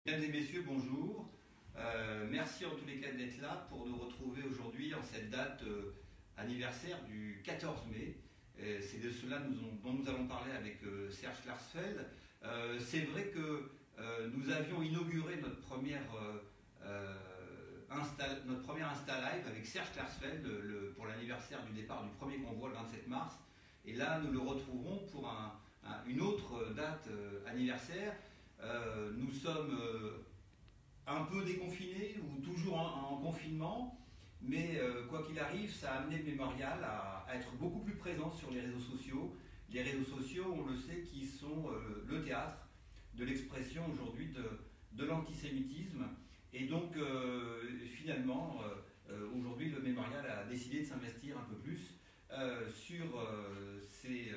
Mesdames et messieurs, bonjour. Merci en tous les cas d'être là pour nous retrouver aujourd'hui en cette date anniversaire du 14 mai. C'est de cela dont nous allons parler avec Serge Klarsfeld. C'est vrai que nous avions inauguré notre première Insta Live avec Serge Klarsfeld pour l'anniversaire du départ du premier convoi le 27 mars. Et là, nous le retrouverons pour une autre date anniversaire. Nous sommes un peu déconfinés ou toujours en confinement, mais quoi qu'il arrive, ça a amené le mémorial à être beaucoup plus présent sur les réseaux sociaux. Les réseaux sociaux, on le sait, qui sont le théâtre de l'expression aujourd'hui de l'antisémitisme. Et donc, finalement, aujourd'hui, le mémorial a décidé de s'investir un peu plus sur ces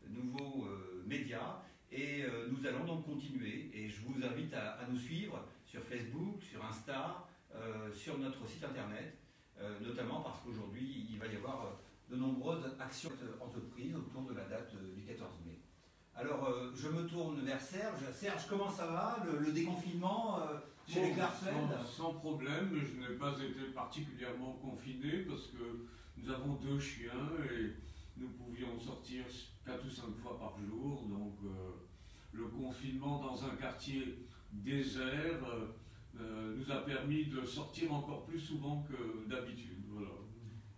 nouveaux médias. Et nous allons donc continuer. Et je vous invite à nous suivre sur Facebook, sur Insta, sur notre site internet, notamment parce qu'aujourd'hui, il va y avoir de nombreuses actions entreprises autour de la date du 14 mai. Alors, je me tourne vers Serge. Serge, comment ça va, le déconfinement chez les Klarsfeld? Sans problème, je n'ai pas été particulièrement confiné parce que nous avons 2 chiens et nous pouvions sortir 4 ou 5 fois par jour. Donc, le confinement dans un quartier désert nous a permis de sortir encore plus souvent que d'habitude. Voilà.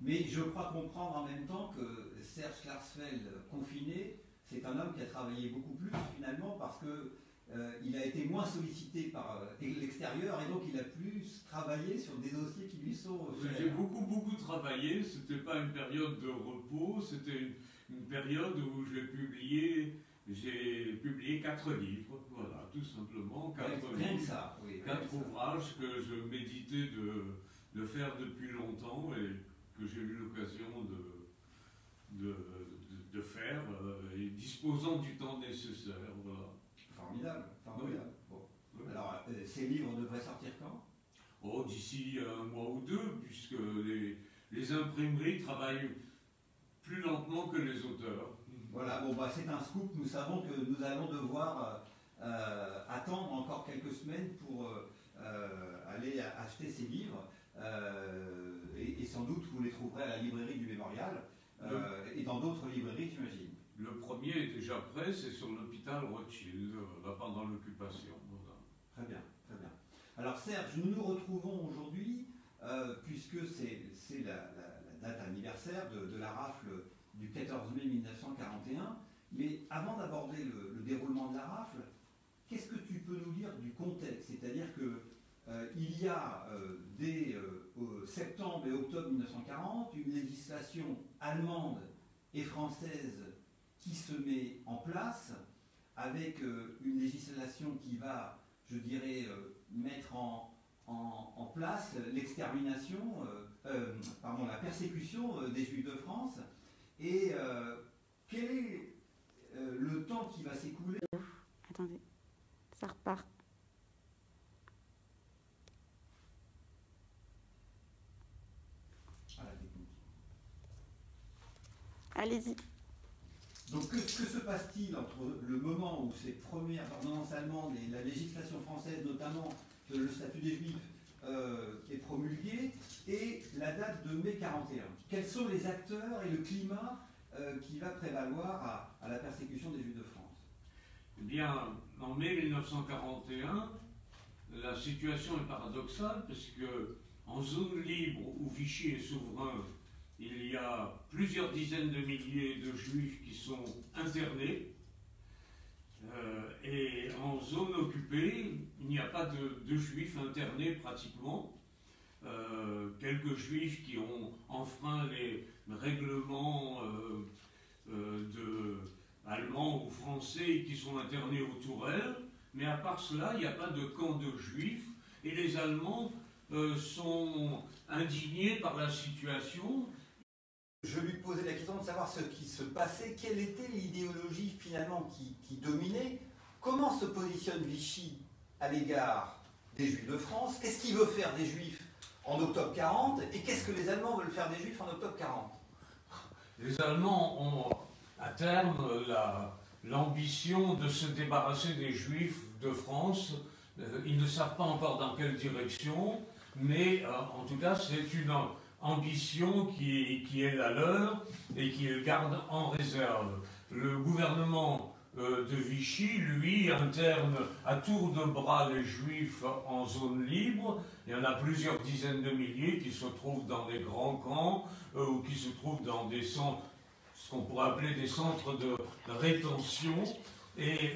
Mais je crois comprendre en même temps que Serge Klarsfeld, confiné, c'est un homme qui a travaillé beaucoup plus finalement parce qu'il a été moins sollicité par l'extérieur et donc il a plus travaillé sur des dossiers qui lui sont chers. J'ai beaucoup travaillé, c'était pas une période de repos, c'était une période où j'ai publié 4 livres, voilà, tout simplement, 4 Rien livres, que ça, oui, 4 ouvrages que je méditais de faire depuis longtemps et que j'ai eu l'occasion de faire, et disposant du temps nécessaire, voilà. Formidable, formidable. Oui. Bon. Oui. Alors, ces livres devraient sortir quand? Oh, d'ici 1 mois ou 2, puisque les imprimeries travaillent plus lentement que les auteurs. Voilà, bon, bah, c'est un scoop. Nous savons que nous allons devoir attendre encore quelques semaines pour aller acheter ces livres. Et sans doute, vous les trouverez à la librairie du Mémorial et dans d'autres librairies, j'imagine. Le premier est déjà prêt, c'est sur l'hôpital Rothschild, pendant l'occupation. Voilà. Très bien, très bien. Alors Serge, nous nous retrouvons aujourd'hui, puisque c'est la date anniversaire de la rafle du 14 mai 1941. Mais avant d'aborder le déroulement de la rafle, qu'est-ce que tu peux nous dire du contexte? C'est-à-dire que il y a dès septembre et octobre 1940 une législation allemande et française qui se met en place avec une législation qui va, je dirais, mettre en place l'extermination, la persécution des Juifs de France. Et quel est le temps qui va s'écouler? Attendez, ça repart. À la technique. Allez-y. Donc que se passe-t-il entre le moment où ces premières ordonnances allemandes et la législation française, notamment le statut des Juifs, est promulgué, et la date de mai 41? Quels sont les acteurs et le climat qui va prévaloir à la persécution des Juifs de France? Eh bien, en mai 1941, la situation est paradoxale, parce que en zone libre où Vichy est souverain, il y a plusieurs dizaines de milliers de Juifs qui sont internés. Et en zone occupée, il n'y a pas de Juifs internés pratiquement. Quelques Juifs qui ont enfreint les règlements allemands ou français qui sont internés aux tourelles. Mais à part cela, il n'y a pas de camp de Juifs. Et les Allemands sont indignés par la situation. Je lui posais la question de savoir ce qui se passait, quelle était l'idéologie finalement qui dominait, comment se positionne Vichy à l'égard des Juifs de France, qu'est-ce qu'il veut faire des Juifs en octobre 40 et qu'est-ce que les Allemands veulent faire des Juifs en octobre 40? Les Allemands ont à terme l'ambition de se débarrasser des Juifs de France Ils ne savent pas encore dans quelle direction, mais en tout cas, c'est une ambition qui est la leur et qu'ils gardent en réserve. Le gouvernement de Vichy, lui, interne à tour de bras les Juifs en zone libre. Il y en a plusieurs dizaines de milliers qui se trouvent dans des grands camps ou qui se trouvent dans des centres, ce qu'on pourrait appeler des centres de rétention. Et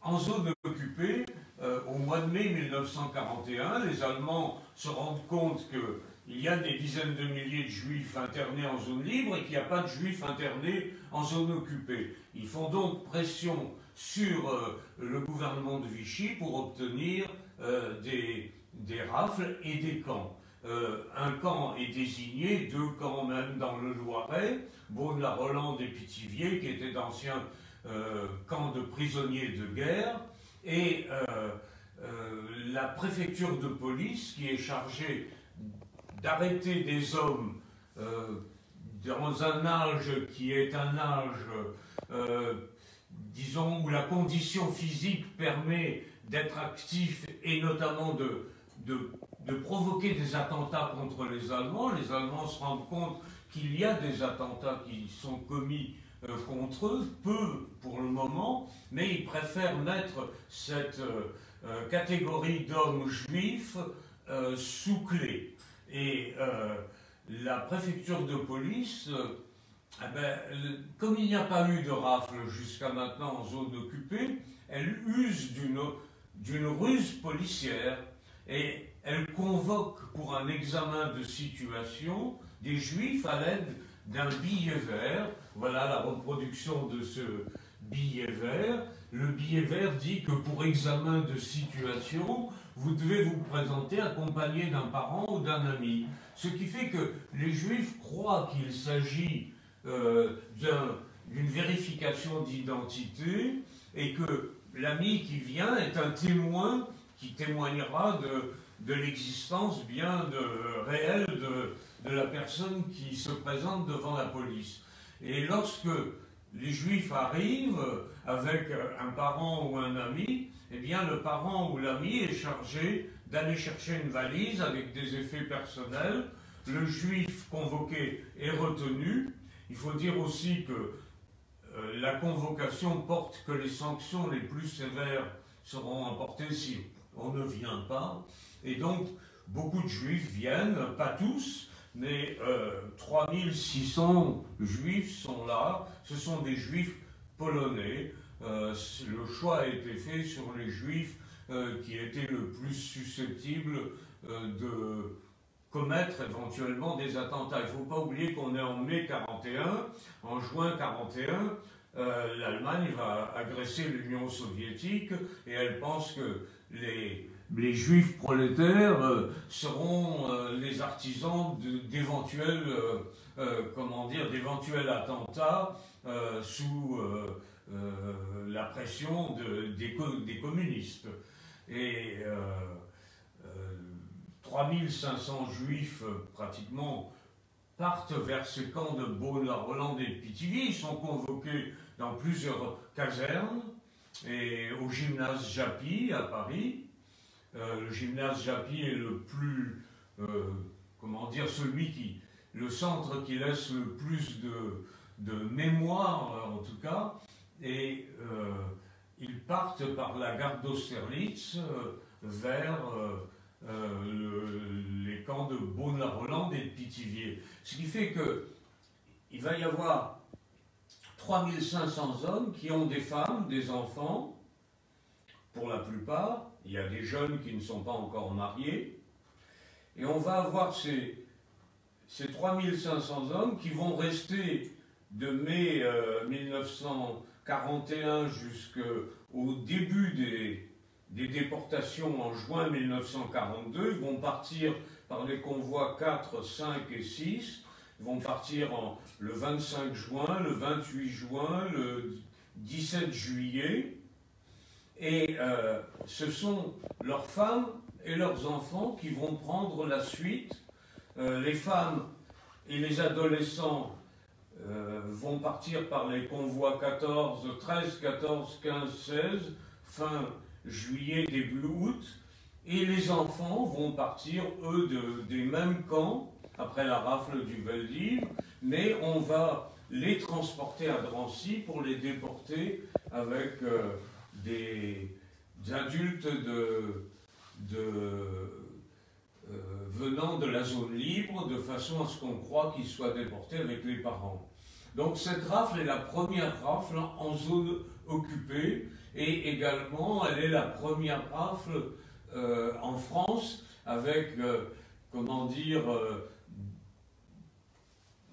en zone occupée, au mois de mai 1941, les Allemands se rendent compte qu'il y a des dizaines de milliers de Juifs internés en zone libre et qu'il n'y a pas de Juifs internés en zone occupée. Ils font donc pression sur le gouvernement de Vichy pour obtenir des rafles et des camps. Un camp est désigné, 2 camps même dans le Loiret, Beaune-la-Rolande et Pithiviers, qui étaient d'anciens camps de prisonniers de guerre, et la préfecture de police qui est chargée d'arrêter des hommes dans un âge qui est un âge, disons, où la condition physique permet d'être actif et notamment de provoquer des attentats contre les Allemands. Les Allemands se rendent compte qu'il y a des attentats qui sont commis contre eux, peu pour le moment, mais ils préfèrent mettre cette catégorie d'hommes juifs sous clé. Et la préfecture de police, comme il n'y a pas eu de rafle jusqu'à maintenant en zone occupée, elle use d'une ruse policière et elle convoque pour un examen de situation des Juifs à l'aide d'un billet vert. Voilà la reproduction de ce billet vert. Le billet vert dit que pour examen de situation, vous devez vous présenter accompagné d'un parent ou d'un ami. Ce qui fait que les Juifs croient qu'il s'agit d'une vérification d'identité et que l'ami qui vient est un témoin qui témoignera de l'existence bien réelle de la personne qui se présente devant la police. Et lorsque les Juifs arrivent avec un parent ou un ami, eh bien le parent ou l'ami est chargé d'aller chercher une valise avec des effets personnels. Le Juif convoqué est retenu. Il faut dire aussi que la convocation porte que les sanctions les plus sévères seront emportées si on ne vient pas. Et donc, beaucoup de Juifs viennent, pas tous, mais 3600 Juifs sont là. Ce sont des Juifs polonais. Le choix a été fait sur les Juifs qui étaient le plus susceptibles de commettre éventuellement des attentats. Il ne faut pas oublier qu'on est en mai 41, en juin 41, l'Allemagne va agresser l'Union soviétique et elle pense que les Juifs prolétaires seront les artisans d'éventuels attentats sous la pression des communistes. Et 3500 Juifs pratiquement partent vers ces camps de Beaune-la-Rolande et de Pithiviers. Ils sont convoqués dans plusieurs casernes et au gymnase Japy à Paris. Le gymnase Japy est le plus, le centre qui laisse le plus de mémoire en tout cas. Et ils partent par la gare d'Austerlitz vers les camps de Beaune-la-Rolande et de Pithiviers. Ce qui fait qu'il va y avoir 3500 hommes qui ont des femmes, des enfants, pour la plupart. Il y a des jeunes qui ne sont pas encore mariés. Et on va avoir ces 3500 hommes qui vont rester de mai 1941 jusqu'au début des déportations en juin 1942. Ils vont partir par les convois 4, 5 et 6. Ils vont partir le 25 juin, le 28 juin, le 17 juillet. Et ce sont leurs femmes et leurs enfants qui vont prendre la suite. Les femmes et les adolescents vont partir par les convois 13, 14, 15, 16, fin juillet, début août, et les enfants vont partir, eux, des mêmes camps, après la rafle du Veldiv, mais on va les transporter à Drancy pour les déporter avec des adultes venant de la zone libre, de façon à ce qu'on croit qu'ils soient déportés avec les parents. Donc cette rafle est la première rafle en zone occupée, et également elle est la première rafle en France avec, comment dire,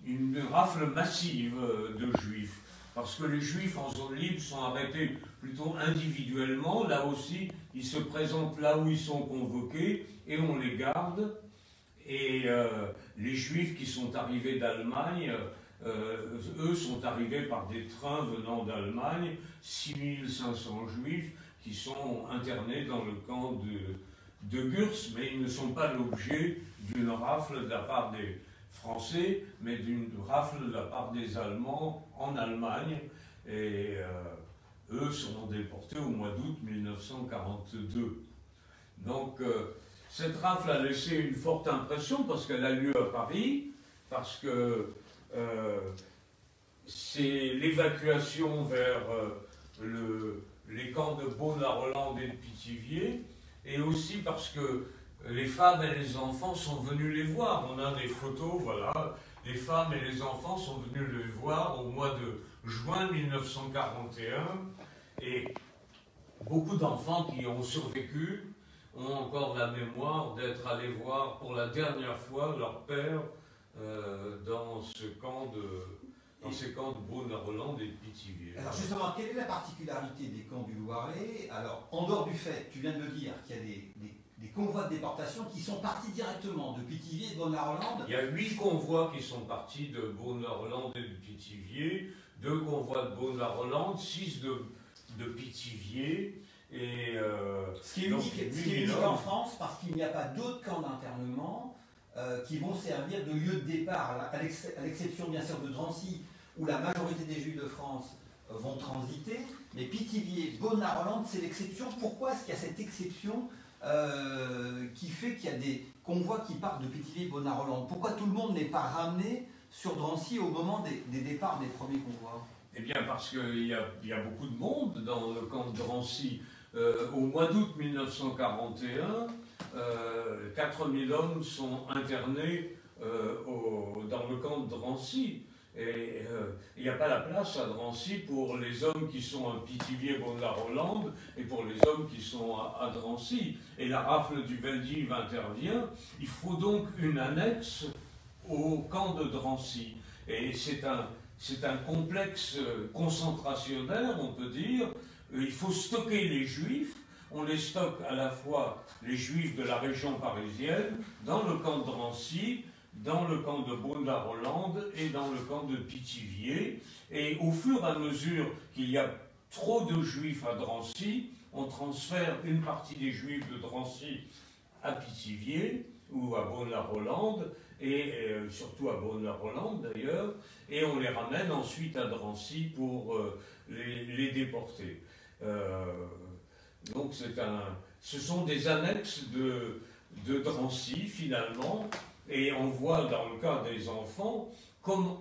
une rafle massive de juifs. Parce que les juifs en zone libre sont arrêtés plutôt individuellement. Là aussi, ils se présentent là où ils sont convoqués et on les garde. Et les juifs qui sont arrivés d'Allemagne, eux sont arrivés par des trains venant d'Allemagne, 6500 juifs qui sont internés dans le camp de Gurs, mais ils ne sont pas l'objet d'une rafle de la part des Français, mais d'une rafle de la part des Allemands en Allemagne. Et eux seront déportés au mois d'août 1942. Donc cette rafle a laissé une forte impression parce qu'elle a lieu à Paris, parce que c'est l'évacuation vers les camps de Beaune-la-Rolande et de Pithiviers, et aussi parce que les femmes et les enfants sont venus les voir. On a des photos, voilà, les femmes et les enfants sont venus les voir au mois de juin 1941, et beaucoup d'enfants qui ont survécu ont encore la mémoire d'être allés voir pour la dernière fois leur père dans ces camps de Beaune-la-Rolande et de Pithiviers. Alors justement, quelle est la particularité des camps du Loiret? Alors, en dehors du fait, tu viens de le dire, qu'il y a des convois de déportation qui sont partis directement de Pithiviers et de Beaune-la-Rolande. Il y a 8 convois qui sont partis de Beaune-la-Rolande et de Pithiviers, 2 convois de Beaune-la-Rolande, 6 de Pithiviers, et ce qui est unique en France, parce qu'il n'y a pas d'autres camps d'internement qui vont servir de lieu de départ, à l'exception bien sûr de Drancy, où la majorité des Juifs de France vont transiter, mais Pithiviers, Beaune-la-Rolande, c'est l'exception. Pourquoi est-ce qu'il y a cette exception qui fait qu'il y a des convois qui partent de Pithiviers et Beaune-la-Rolande? Pourquoi tout le monde n'est pas ramené sur Drancy au moment des départs des premiers convois? Eh bien parce qu'il y a beaucoup de monde dans le camp de Drancy. Au mois d'août 1941, 4000 hommes sont internés dans le camp de Drancy. Et il n'y a pas la place à Drancy pour les hommes qui sont à Pithiviers, Beaune-la-Rolande, et pour les hommes qui sont à Drancy. Et la rafle du Veldiv intervient. Il faut donc une annexe au camp de Drancy. Et c'est un complexe concentrationnaire, on peut dire. Il faut stocker les Juifs. On les stocke à la fois les Juifs de la région parisienne, dans le camp de Drancy, dans le camp de Beaune-la-Rolande et dans le camp de Pithiviers. Et au fur et à mesure qu'il y a trop de Juifs à Drancy, on transfère une partie des Juifs de Drancy à Pithiviers ou à Beaune-la-Rolande, et surtout à Beaune-la-Rolande d'ailleurs, et on les ramène ensuite à Drancy pour les déporter. Donc ce sont des annexes de Drancy finalement, et on voit dans le cas des enfants comme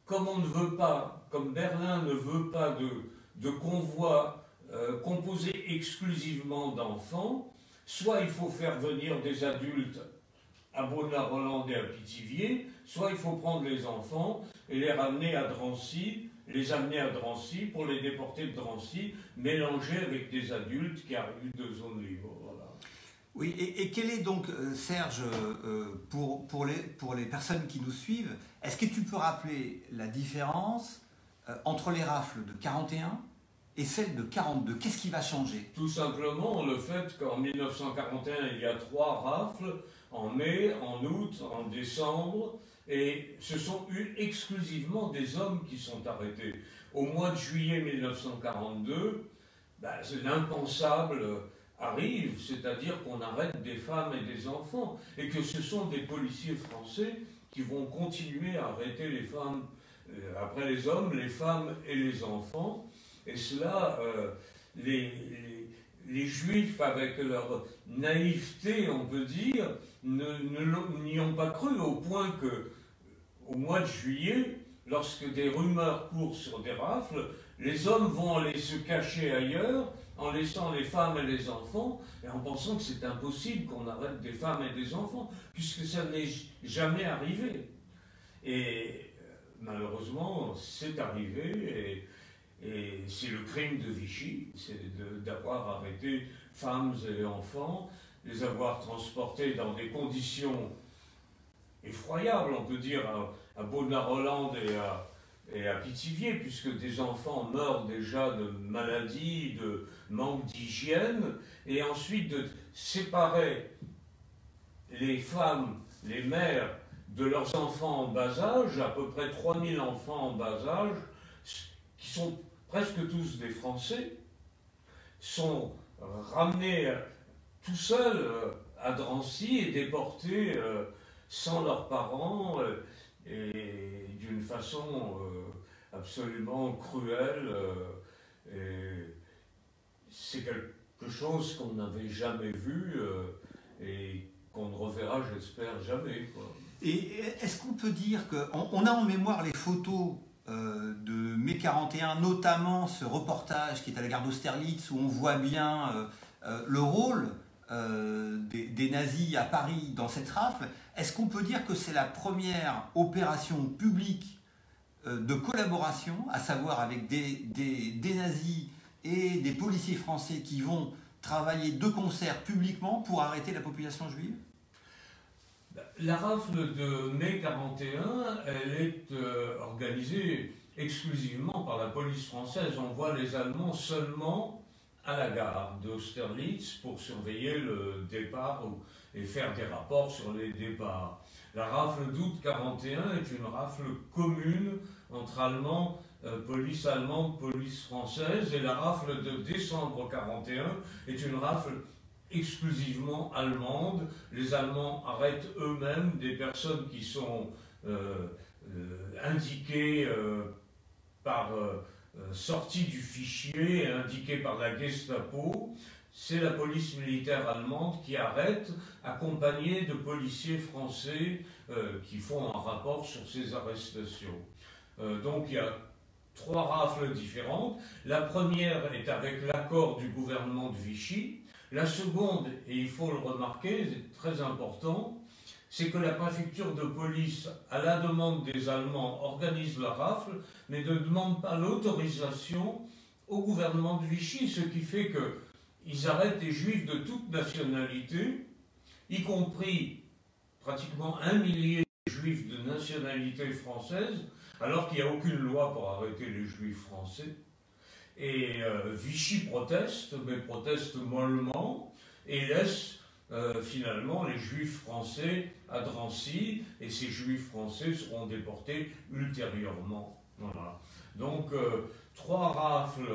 on ne veut pas, comme Berlin ne veut pas de convois composés exclusivement d'enfants, soit il faut faire venir des adultes à Beaune-la-Rolande et à Pithiviers, soit il faut prendre les enfants et les ramener à Drancy, les amener à Drancy pour les déporter de Drancy, mélangés avec des adultes qui arrivent de zone libre. Voilà. Oui, et quel est donc, Serge, pour les personnes qui nous suivent, est-ce que tu peux rappeler la différence entre les rafles de 41 et celles de 42? Qu'est-ce qui va changer? Tout simplement le fait qu'en 1941, il y a 3 rafles, en mai, en août, en décembre, et ce sont exclusivement des hommes qui sont arrêtés. Au mois de juillet 1942, l'impensable arrive, c'est-à-dire qu'on arrête des femmes et des enfants, et que ce sont des policiers français qui vont continuer à arrêter les femmes, après les hommes, les femmes et les enfants. Et cela, les Juifs, avec leur naïveté, on peut dire, n'y ont pas cru, au point que, au mois de juillet, lorsque des rumeurs courent sur des rafles, les hommes vont aller se cacher ailleurs, en laissant les femmes et les enfants, et en pensant que c'est impossible qu'on arrête des femmes et des enfants, puisque ça n'est jamais arrivé. Et malheureusement, c'est arrivé, et c'est le crime de Vichy, c'est d'avoir arrêté femmes et enfants, les avoir transportés dans des conditions effroyables, on peut dire, à Beaune-la-Rolande et à Pithiviers, puisque des enfants meurent déjà de maladies, de manque d'hygiène, et ensuite de séparer les femmes, les mères, de leurs enfants en bas âge, à peu près 3000 enfants en bas âge, qui sont presque tous des Français, sont ramenés tout seuls à Drancy et déportés sans leurs parents et d'une façon absolument cruelle. C'est quelque chose qu'on n'avait jamais vu et qu'on ne reverra, j'espère, jamais, quoi. Et est-ce qu'on peut dire qu'on a en mémoire les photos de mai 41, notamment ce reportage qui est à la gare d'Austerlitz, où on voit bien le rôle des nazis à Paris dans cette rafle? Est-ce qu'on peut dire que c'est la première opération publique de collaboration, à savoir avec des nazis et des policiers français qui vont travailler de concert publiquement pour arrêter la population juive? La rafle de mai 41, elle est organisée exclusivement par la police française. On voit les Allemands seulement à la gare d'Austerlitz pour surveiller le départ et faire des rapports sur les départs. La rafle d'août 41 est une rafle commune entre Allemands, police allemande, police française, et la rafle de décembre 41 est une rafle exclusivement allemande. Les Allemands arrêtent eux-mêmes des personnes qui sont indiquées par sortie du fichier, indiquées par la Gestapo. C'est la police militaire allemande qui arrête, accompagnée de policiers français qui font un rapport sur ces arrestations. Donc il y a 3 rafles différentes. La première est avec l'accord du gouvernement de Vichy. La seconde, et il faut le remarquer, c'est très important, c'est que la préfecture de police, à la demande des Allemands, organise la rafle, mais ne demande pas l'autorisation au gouvernement de Vichy, ce qui fait qu'ils arrêtent des Juifs de toute nationalité, y compris pratiquement 1 millier de Juifs de nationalité française, alors qu'il n'y a aucune loi pour arrêter les Juifs français. Et Vichy proteste, mais proteste mollement, et laisse finalement les Juifs français à Drancy, et ces Juifs français seront déportés ultérieurement. Voilà. Donc 3 rafles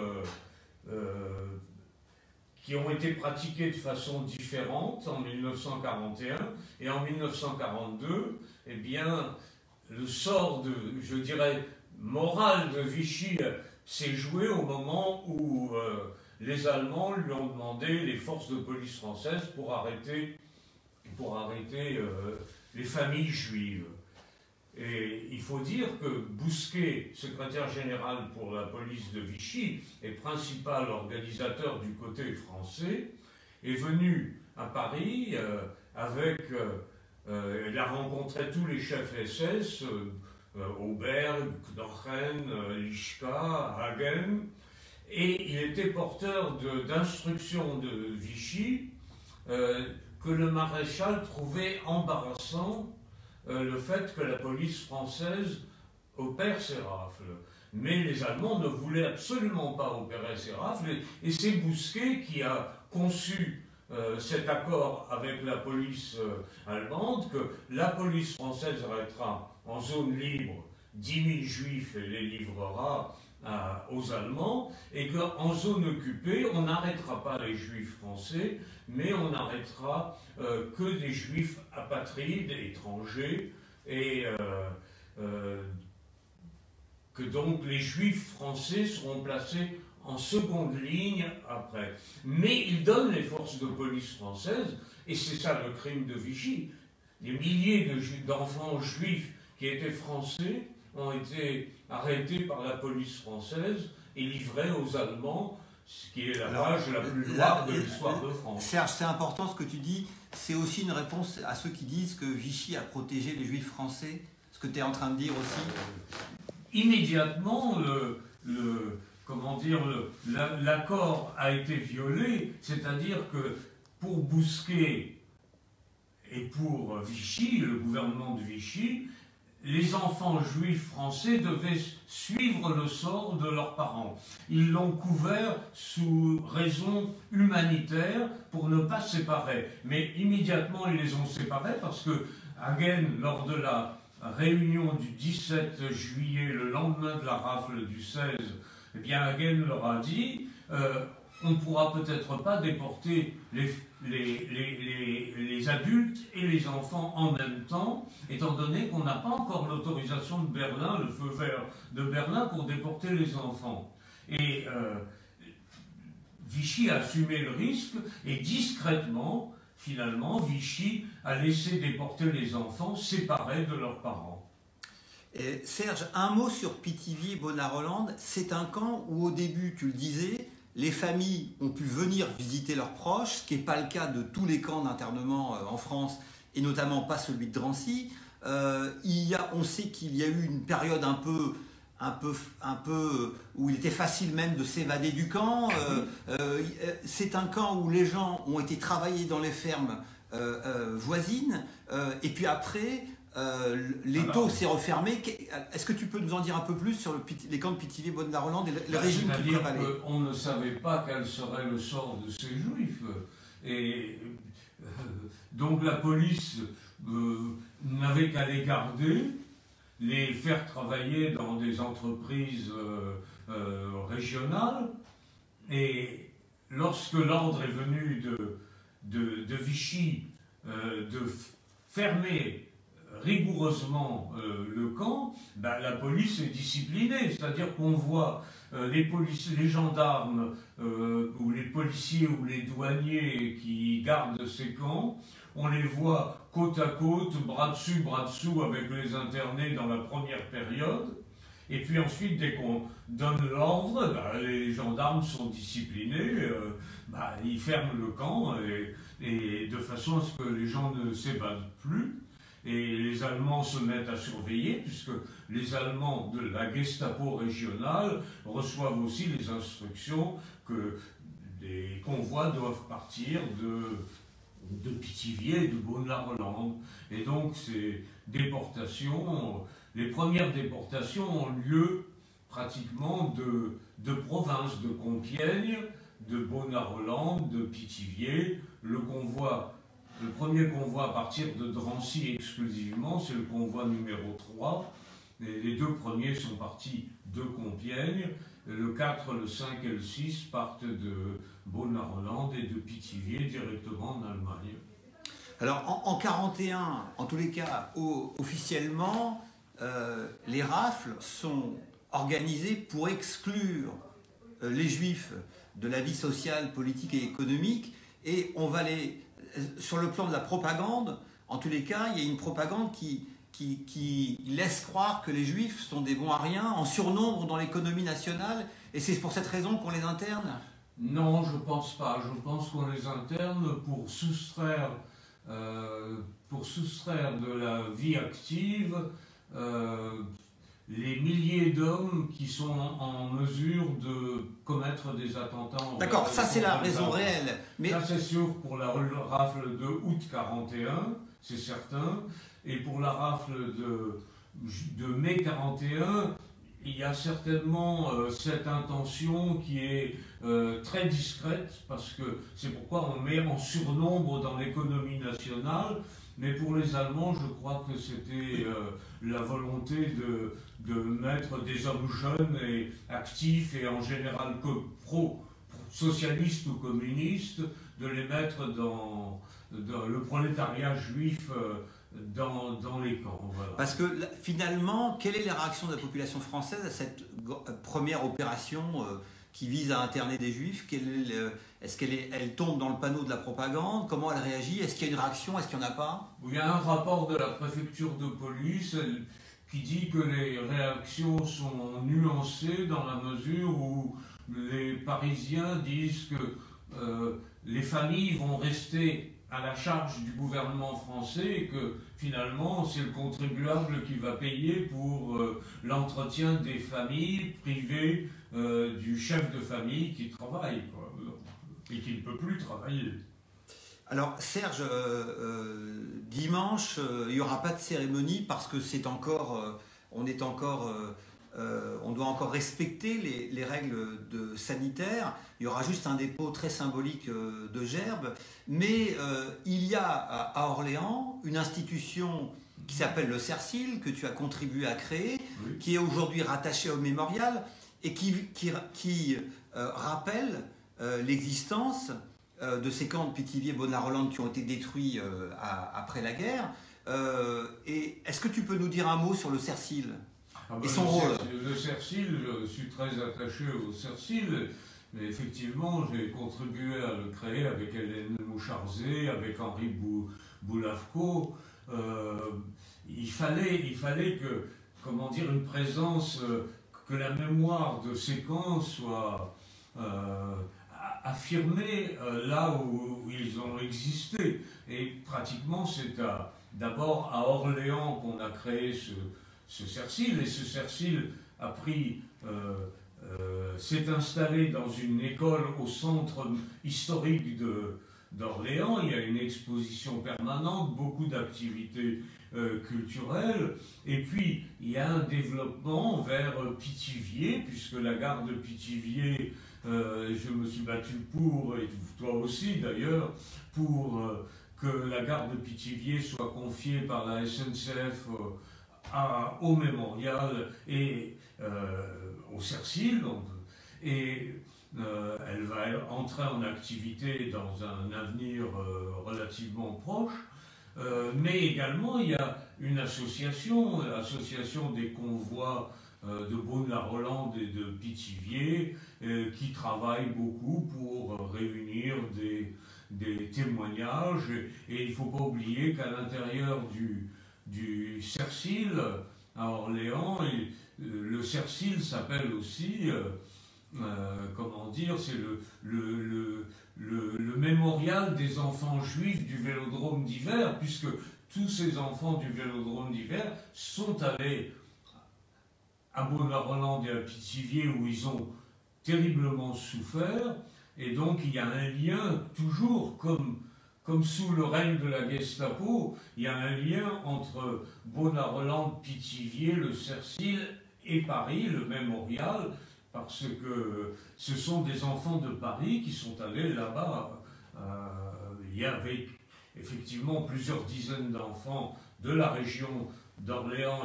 qui ont été pratiquées de façon différente en 1941, et en 1942, eh bien, le sort de, je dirais, moral de Vichy s'est joué au moment où les Allemands lui ont demandé les forces de police françaises pour arrêter les familles juives. Et il faut dire que Bousquet, secrétaire général pour la police de Vichy et principal organisateur du côté français, est venu à Paris il a rencontré tous les chefs SS, Auberg, Knochen, Lischka, Hagen, et il était porteur d'instructions de Vichy que le maréchal trouvait embarrassant le fait que la police française opère ces rafles. Mais les Allemands ne voulaient absolument pas opérer ces rafles, et c'est Bousquet qui a conçu cet accord avec la police allemande, que la police française arrêtera en zone libre 10 000 juifs et les livrera aux Allemands, et qu'en zone occupée, on n'arrêtera pas les juifs français, mais on n'arrêtera que des juifs apatrides, étrangers, et que donc les juifs français seront placés en seconde ligne après. Mais il donne les forces de police françaises, et c'est ça le crime de Vichy. Des milliers d'enfants juifs qui étaient français ont été arrêtés par la police française et livrés aux Allemands, ce qui est la page la plus noire de l'histoire de France. Serge, c'est important ce que tu dis. C'est aussi une réponse à ceux qui disent que Vichy a protégé les juifs français. Ce que tu es en train de dire aussi. Immédiatement, l'accord a été violé, c'est-à-dire que pour Bousquet et pour Vichy, le gouvernement de Vichy, les enfants juifs français devaient suivre le sort de leurs parents. Ils l'ont couvert sous raison humanitaire pour ne pas séparer. Mais immédiatement, ils les ont séparés parce que Hagen, lors de la réunion du 17 juillet, le lendemain de la rafle du 16, eh bien Hagen leur a dit on ne pourra peut-être pas déporter les adultes et les enfants en même temps, étant donné qu'on n'a pas encore l'autorisation de Berlin, le feu vert de Berlin pour déporter les enfants. Et Vichy a assumé le risque et discrètement, finalement, Vichy a laissé déporter les enfants séparés de leurs parents. Et Serge, un mot sur Pithiviers et Bonar-Holland. C'est un camp où au début, tu le disais, les familles ont pu venir visiter leurs proches, ce qui n'est pas le cas de tous les camps d'internement en France, et notamment pas celui de Drancy. On sait qu'il y a eu une période un peu où il était facile même de s'évader du camp. C'est un camp où les gens ont été travailler dans les fermes voisines, et puis après, l'étau s'est refermé. Est-ce que tu peux nous en dire un peu plus sur les camps de Pithiviers, Bonar-Holland et le régime qui prévalait? C'est-à-dire qu'on ne savait pas quel serait le sort de ces juifs. Et donc la police n'avait qu'à les garder, les faire travailler dans des entreprises régionales. Et lorsque l'ordre est venu de Vichy de fermer rigoureusement le camp, la police est disciplinée, c'est-à-dire qu'on voit les gendarmes ou les policiers ou les douaniers qui gardent ces camps, on les voit côte à côte, bras dessous avec les internés dans la première période, et puis ensuite dès qu'on donne l'ordre, les gendarmes sont disciplinés, ils ferment le camp et de façon à ce que les gens ne s'évadent plus. Et les Allemands se mettent à surveiller, puisque les Allemands de la Gestapo régionale reçoivent aussi les instructions que des convois doivent partir de Pithiviers et de Bonar-Holland. Et donc ces déportations, les premières déportations ont lieu pratiquement de province, de Compiègne, de Bonar-Holland, de Pithiviers. Le premier convoi à partir de Drancy exclusivement, c'est le convoi numéro 3. Et les deux premiers sont partis de Compiègne. Le 4, le 5 et le 6 partent de Bonar-Holland et de Pithiviers directement en Allemagne. Alors en 1941, en tous les cas, officiellement, les rafles sont organisées pour exclure les Juifs de la vie sociale, politique et économique. Et on va sur le plan de la propagande, en tous les cas, il y a une propagande qui laisse croire que les Juifs sont des bons à rien, en surnombre dans l'économie nationale, et c'est pour cette raison qu'on les interne? Non, je pense pas. Je pense qu'on les interne pour soustraire de la vie active les milliers d'hommes qui sont en mesure de commettre des attentats. D'accord, ça c'est la raison réelle. Mais ça c'est sûr pour la rafle de août 41, c'est certain. Et pour la rafle de mai 41, il y a certainement cette intention qui est très discrète, parce que c'est pourquoi on met en surnombre dans l'économie nationale. Mais pour les Allemands, je crois que c'était la volonté de mettre des hommes jeunes et actifs et en général pro-socialistes ou communistes, de les mettre dans le prolétariat juif dans les camps. Voilà. Parce que finalement, quelle est la réaction de la population française à cette première opération qui vise à interner des juifs? Est-ce qu'elle tombe dans le panneau de la propagande? Comment elle réagit? Est-ce qu'il y a une réaction? Est-ce qu'il n'y en a pas? Il y a un rapport de la préfecture de police qui dit que les réactions sont nuancées dans la mesure où les Parisiens disent que les familles vont rester à la charge du gouvernement français et que finalement c'est le contribuable qui va payer pour l'entretien des familles privées du chef de famille qui travaille, quoi, et qui ne peut plus travailler. Alors Serge, dimanche, il n'y aura pas de cérémonie parce que c'est encore, on doit encore respecter les règles sanitaires. Il y aura juste un dépôt très symbolique de gerbes. Mais il y a à Orléans une institution qui s'appelle le CERCIL, que tu as contribué à créer, Oui. qui est aujourd'hui rattachée au mémorial et qui rappelle l'existence de ces camps de Pithiviers, Bonar-Holland qui ont été détruits après la guerre. Et est-ce que tu peux nous dire un mot sur le CERCIL et son rôle? Le CERCIL, je suis très attaché au CERCIL, mais effectivement, j'ai contribué à le créer avec Hélène Moucharzé, avec Henri Boulavko. Il fallait que, comment dire, une présence, que la mémoire de ces camps soit affirmée là où ils ont existé. Et pratiquement, c'est d'abord à Orléans qu'on a créé ce CERCIL, et ce CERCIL a pris, s'est installé dans une école au centre historique d'Orléans. Il y a une exposition permanente, beaucoup d'activités culturelles, et puis il y a un développement vers Pithiviers, puisque la gare de Pithiviers, je me suis battu pour, et toi aussi d'ailleurs, pour que la gare de Pithiviers soit confiée par la SNCF au mémorial et au CERCIL, et elle va entrer en activité dans un avenir relativement proche, mais également il y a une association, l'association des convois de Bonar-Holland et de Pithiviers, qui travaille beaucoup pour réunir des témoignages, et il ne faut pas oublier qu'à l'intérieur du CERCIL à Orléans, et le CERCIL s'appelle aussi, comment dire, c'est le mémorial des enfants juifs du Vélodrome d'hiver, puisque tous ces enfants du Vélodrome d'hiver sont allés à Bonar-Holland et à Pithiviers où ils ont terriblement souffert, et donc il y a un lien toujours comme sous le règne de la Gestapo, il y a un lien entre Bonar-Holland, Pithiviers, le CERCIL et Paris, le mémorial, parce que ce sont des enfants de Paris qui sont allés là-bas. Il y avait effectivement plusieurs dizaines d'enfants de la région d'Orléans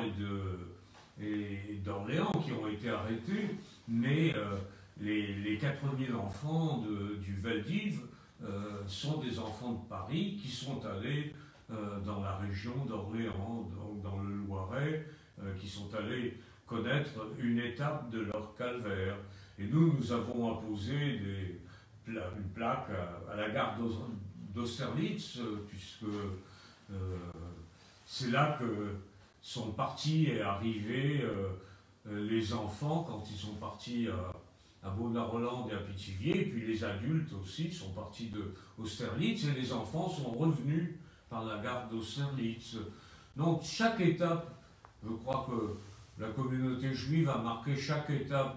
et d'Orléans qui ont été arrêtés, mais les 4000 enfants du Vel-d'Hiv sont des enfants de Paris qui sont allés dans la région d'Orléans, donc dans le Loiret, qui sont allés connaître une étape de leur calvaire. Et nous avons apposé une plaque à la gare d'Austerlitz, puisque c'est là que sont partis et arrivés les enfants quand ils sont partis à Bonar-Holland et à Pithiviers, et puis les adultes aussi sont partis d'Austerlitz, et les enfants sont revenus par la gare d'Austerlitz. Donc chaque étape, je crois que la communauté juive a marqué chaque étape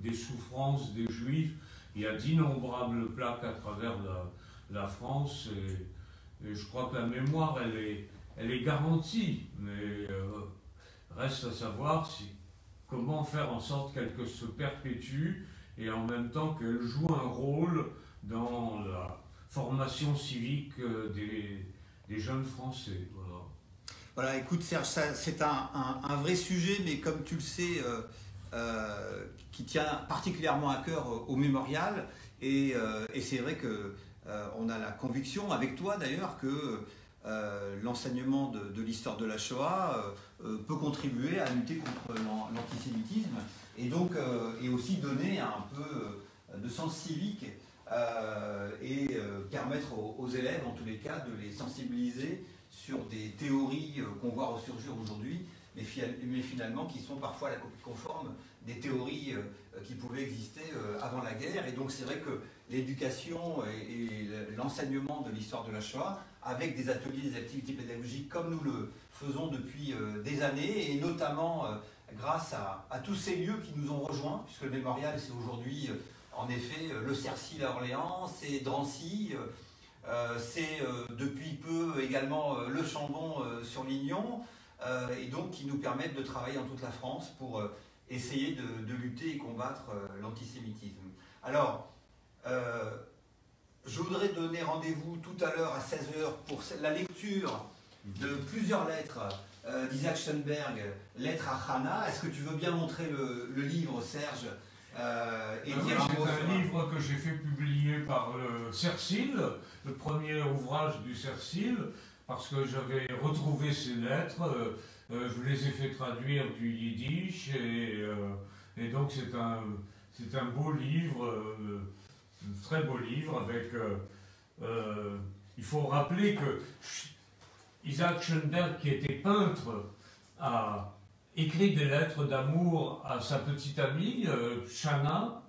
des souffrances des juifs. Il y a d'innombrables plaques à travers la France, et je crois que la mémoire, elle est garantie, mais reste à savoir comment faire en sorte qu'elle se perpétue et en même temps qu'elle joue un rôle dans la formation civique des jeunes Français. Voilà. Voilà, écoute Serge, c'est un vrai sujet, mais comme tu le sais, qui tient particulièrement à cœur au mémorial, et c'est vrai qu'on a la conviction, avec toi d'ailleurs, que l'enseignement de l'histoire de la Shoah peut contribuer à lutter contre l'antisémitisme. et donc et aussi donner un peu de sens civique et permettre aux élèves, en tous les cas, de les sensibiliser sur des théories qu'on voit ressurgir aujourd'hui, mais finalement qui sont parfois la copie conforme des théories qui pouvaient exister avant la guerre. Et donc c'est vrai que l'éducation et l'enseignement de l'histoire de la Shoah, avec des ateliers, des activités pédagogiques comme nous le faisons depuis des années, et notamment grâce à tous ces lieux qui nous ont rejoints, puisque le mémorial c'est aujourd'hui en effet le Cercy à Orléans, c'est Drancy, c'est depuis peu également le Chambon sur Lignon, et donc qui nous permettent de travailler dans toute la France pour essayer de lutter et combattre l'antisémitisme. Alors, je voudrais donner rendez-vous tout à l'heure à 16h pour la lecture de plusieurs lettres d'Isaac Schoenberg, Lettres à Hannah. Est-ce que tu veux bien montrer le livre, Serge Oui, c'est un livre que j'ai fait publier par Cercil, le premier ouvrage du Cercil, parce que j'avais retrouvé ces lettres, je les ai fait traduire du yiddish, et donc c'est un beau livre, un très beau livre, avec... il faut rappeler que Isaac Schoenberg, qui était peintre, a écrit des lettres d'amour à sa petite amie, Shanna,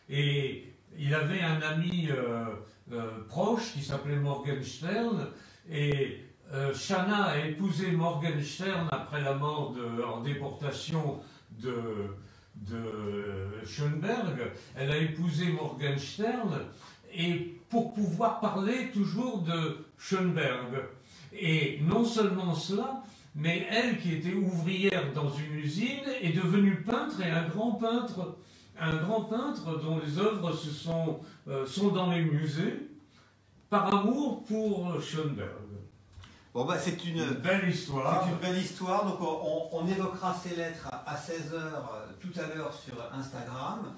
et il avait un ami proche qui s'appelait Morgenstern, et Shanna a épousé Morgenstern après la mort en déportation de Schoenberg. Elle a épousé Morgenstern, et pour pouvoir parler toujours de Schoenberg. Et non seulement cela, mais elle, qui était ouvrière dans une usine, est devenue peintre, et un grand peintre dont les œuvres sont dans les musées, par amour pour Schoenberg. Bon, bah, c'est une belle histoire. C'est une belle histoire. Donc on évoquera ces lettres à 16h tout à l'heure sur Instagram.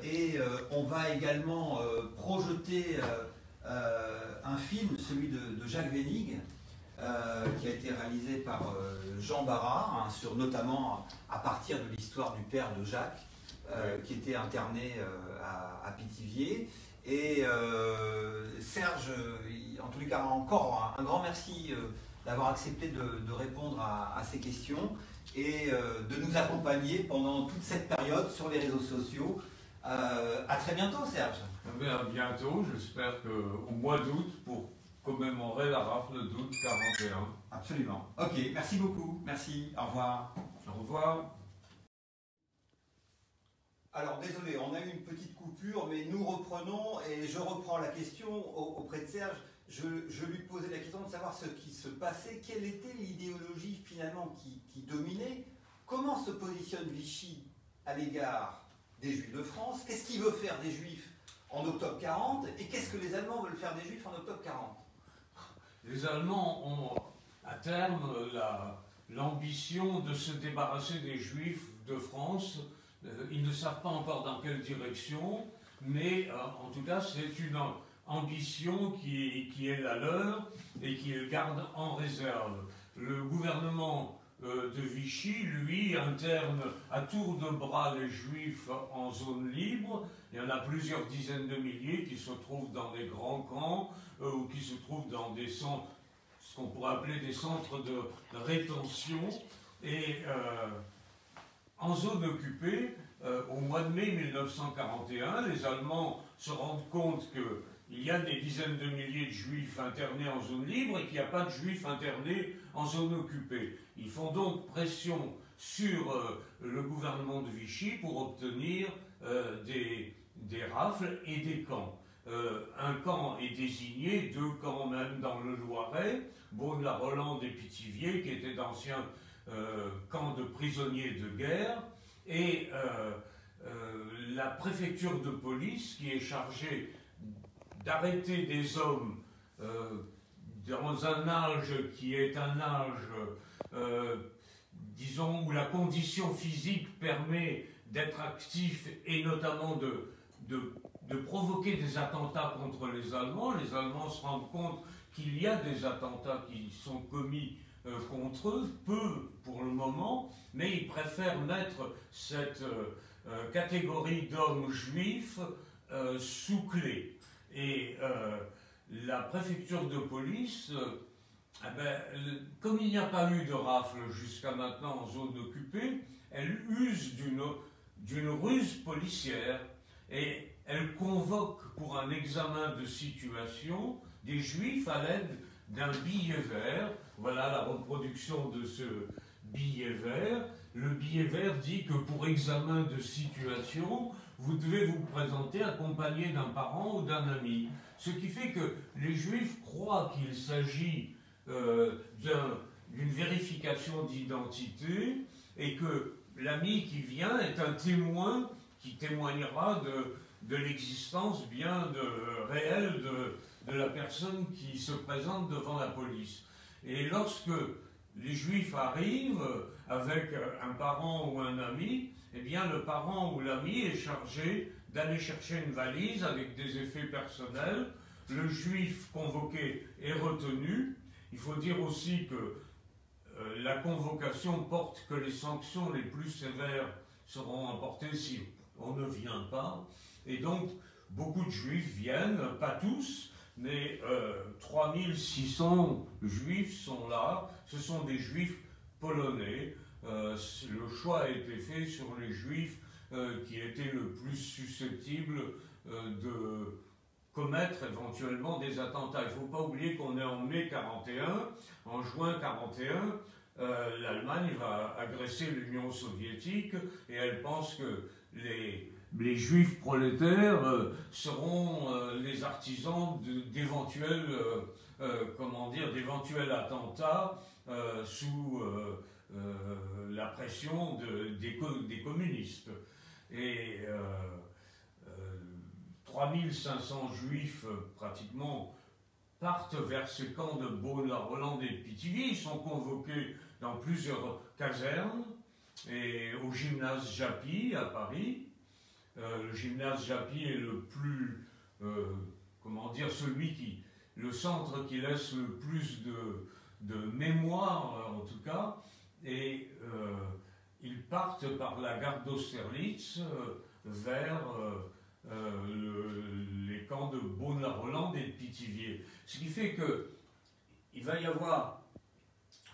Et on va également projeter un film, celui de Jacques Wenig, qui a été réalisé par Jean Barra, hein, notamment à partir de l'histoire du père de Jacques, qui était interné à Pithiviers. Et Serge, en tous les cas, encore un grand merci d'avoir accepté de répondre à ces questions et de nous accompagner pendant toute cette période sur les réseaux sociaux. À très bientôt, Serge. À bientôt, j'espère qu'au mois d'août, pour commémorer la rafle d'août 41. Absolument. Ok, merci beaucoup. Merci. Au revoir. Au revoir. Alors, désolé, on a eu une petite coupure, mais nous reprenons et je reprends la question auprès de Serge. Je lui posais la question de savoir ce qui se passait, quelle était l'idéologie finalement qui dominait, comment se positionne Vichy à l'égard des Juifs de France, qu'est-ce qu'il veut faire des Juifs en octobre 40 et qu'est-ce que les Allemands veulent faire des Juifs en octobre 40. Les Allemands ont à terme l'ambition de se débarrasser des Juifs de France. Ils ne savent pas encore dans quelle direction, mais en tout cas c'est une ambition qui est la leur et qu'ils gardent en réserve. Le gouvernement de Vichy, lui, interne à tour de bras les Juifs en zone libre. Il y en a plusieurs dizaines de milliers qui se trouvent dans des grands camps ou qui se trouvent dans des centres, ce qu'on pourrait appeler des centres de rétention. Et en zone occupée, au mois de mai 1941, les Allemands se rendent compte qu'il y a des dizaines de milliers de Juifs internés en zone libre et qu'il n'y a pas de Juifs internés en zone occupée. Ils font donc pression sur le gouvernement de Vichy pour obtenir des rafles et des camps. Un camp est désigné, deux camps même dans le Loiret, Beaune-la-Rolande et Pithiviers, qui étaient d'anciens camps de prisonniers de guerre, et la préfecture de police qui est chargée d'arrêter des hommes dans un âge qui est un âge, disons, où la condition physique permet d'être actif et notamment de provoquer des attentats contre les Allemands. Les Allemands se rendent compte qu'il y a des attentats qui sont commis contre eux, peu pour le moment, mais ils préfèrent mettre cette catégorie d'hommes juifs sous clé. Et la préfecture de police, comme il n'y a pas eu de rafle jusqu'à maintenant en zone occupée, elle use d'une ruse policière et elle convoque pour un examen de situation des juifs à l'aide d'un billet vert. Voilà la reproduction de ce billet vert. Le billet vert dit que pour examen de situation, vous devez vous présenter accompagné d'un parent ou d'un ami. Ce qui fait que les juifs croient qu'il s'agit d'une vérification d'identité et que l'ami qui vient est un témoin qui témoignera de l'existence bien réelle de la personne qui se présente devant la police. Et lorsque les juifs arrivent avec un parent ou un ami, eh bien le parent ou l'ami est chargé d'aller chercher une valise avec des effets personnels. Le juif convoqué est retenu. Il faut dire aussi que la convocation porte que les sanctions les plus sévères seront emportées si on ne vient pas. Et donc, beaucoup de juifs viennent, pas tous, mais 3600 juifs sont là. Ce sont des juifs polonais. Le choix a été fait sur les juifs qui étaient le plus susceptibles de commettre éventuellement des attentats. Il ne faut pas oublier qu'on est en mai 41, en juin 41, l'Allemagne va agresser l'Union soviétique et elle pense que les juifs prolétaires seront les artisans d'éventuels attentats sous la pression des communistes. Et 3500 juifs pratiquement partent vers ce camp de Beaune-la-Rolande et de Pithiviers. Ils sont convoqués dans plusieurs casernes et au gymnase Japy à Paris. Le gymnase Japy est le plus, le centre qui laisse le plus de mémoire en tout cas. Et ils partent par la gare d'Austerlitz vers les camps de Beaune-la-Rolande et de Pithiviers. Ce qui fait qu'il va y avoir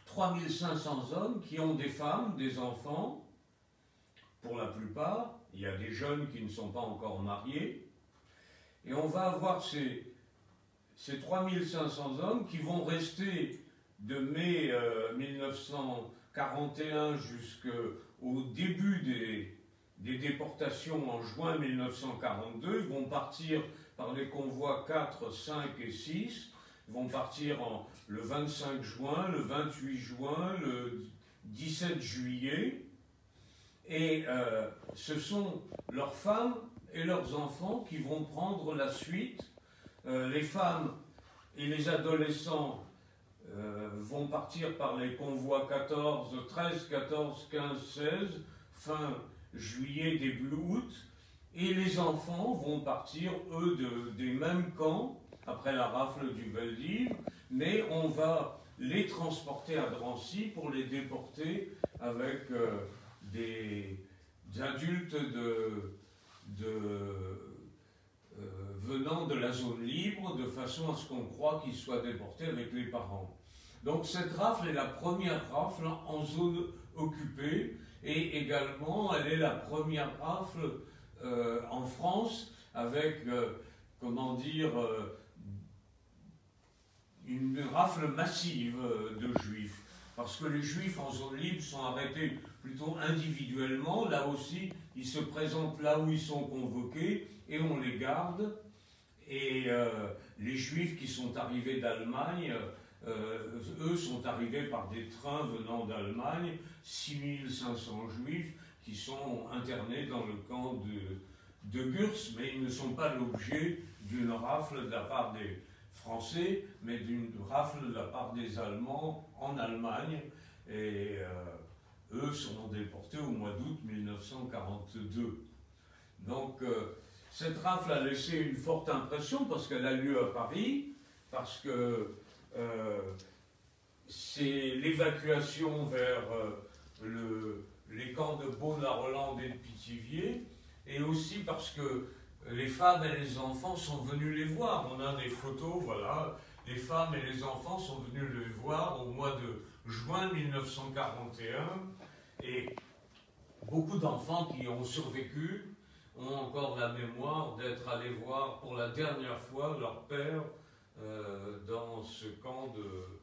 3500 hommes qui ont des femmes, des enfants, pour la plupart. Il y a des jeunes qui ne sont pas encore mariés. Et on va avoir ces 3500 hommes qui vont rester de mai 1941 jusqu'au début des déportations en juin 1942. Ils vont partir par les convois 4, 5 et 6. Ils vont partir le 25 juin, le 28 juin, le 17 juillet. Et ce sont leurs femmes et leurs enfants qui vont prendre la suite. Les femmes et les adolescents vont partir par les convois 13, 14, 15, 16, fin juillet, début août, et les enfants vont partir, eux, des mêmes camps, après la rafle du Veldiv, mais on va les transporter à Drancy pour les déporter avec des adultes venant de la zone libre, de façon à ce qu'on croit qu'ils soient déportés avec les parents. Donc cette rafle est la première rafle en zone occupée, et également elle est la première rafle en France avec, une rafle massive de juifs. Parce que les juifs en zone libre sont arrêtés plutôt individuellement. Là aussi, ils se présentent là où ils sont convoqués et on les garde. Et les juifs qui sont arrivés d'Allemagne, eux sont arrivés par des trains venant d'Allemagne, 6500 juifs qui sont internés dans le camp de Gurs, mais ils ne sont pas l'objet d'une rafle de la part des Français, mais d'une rafle de la part des Allemands en Allemagne. Et eux seront déportés au mois d'août 1942. Donc cette rafle a laissé une forte impression parce qu'elle a lieu à Paris, parce que c'est l'évacuation vers les camps de Beaune-la-Rolande et de Pithiviers, et aussi parce que les femmes et les enfants sont venus les voir. On a des photos, voilà, les femmes et les enfants sont venus les voir au mois de juin 1941, et beaucoup d'enfants qui ont survécu ont encore la mémoire d'être allés voir pour la dernière fois leur père dans ces camps de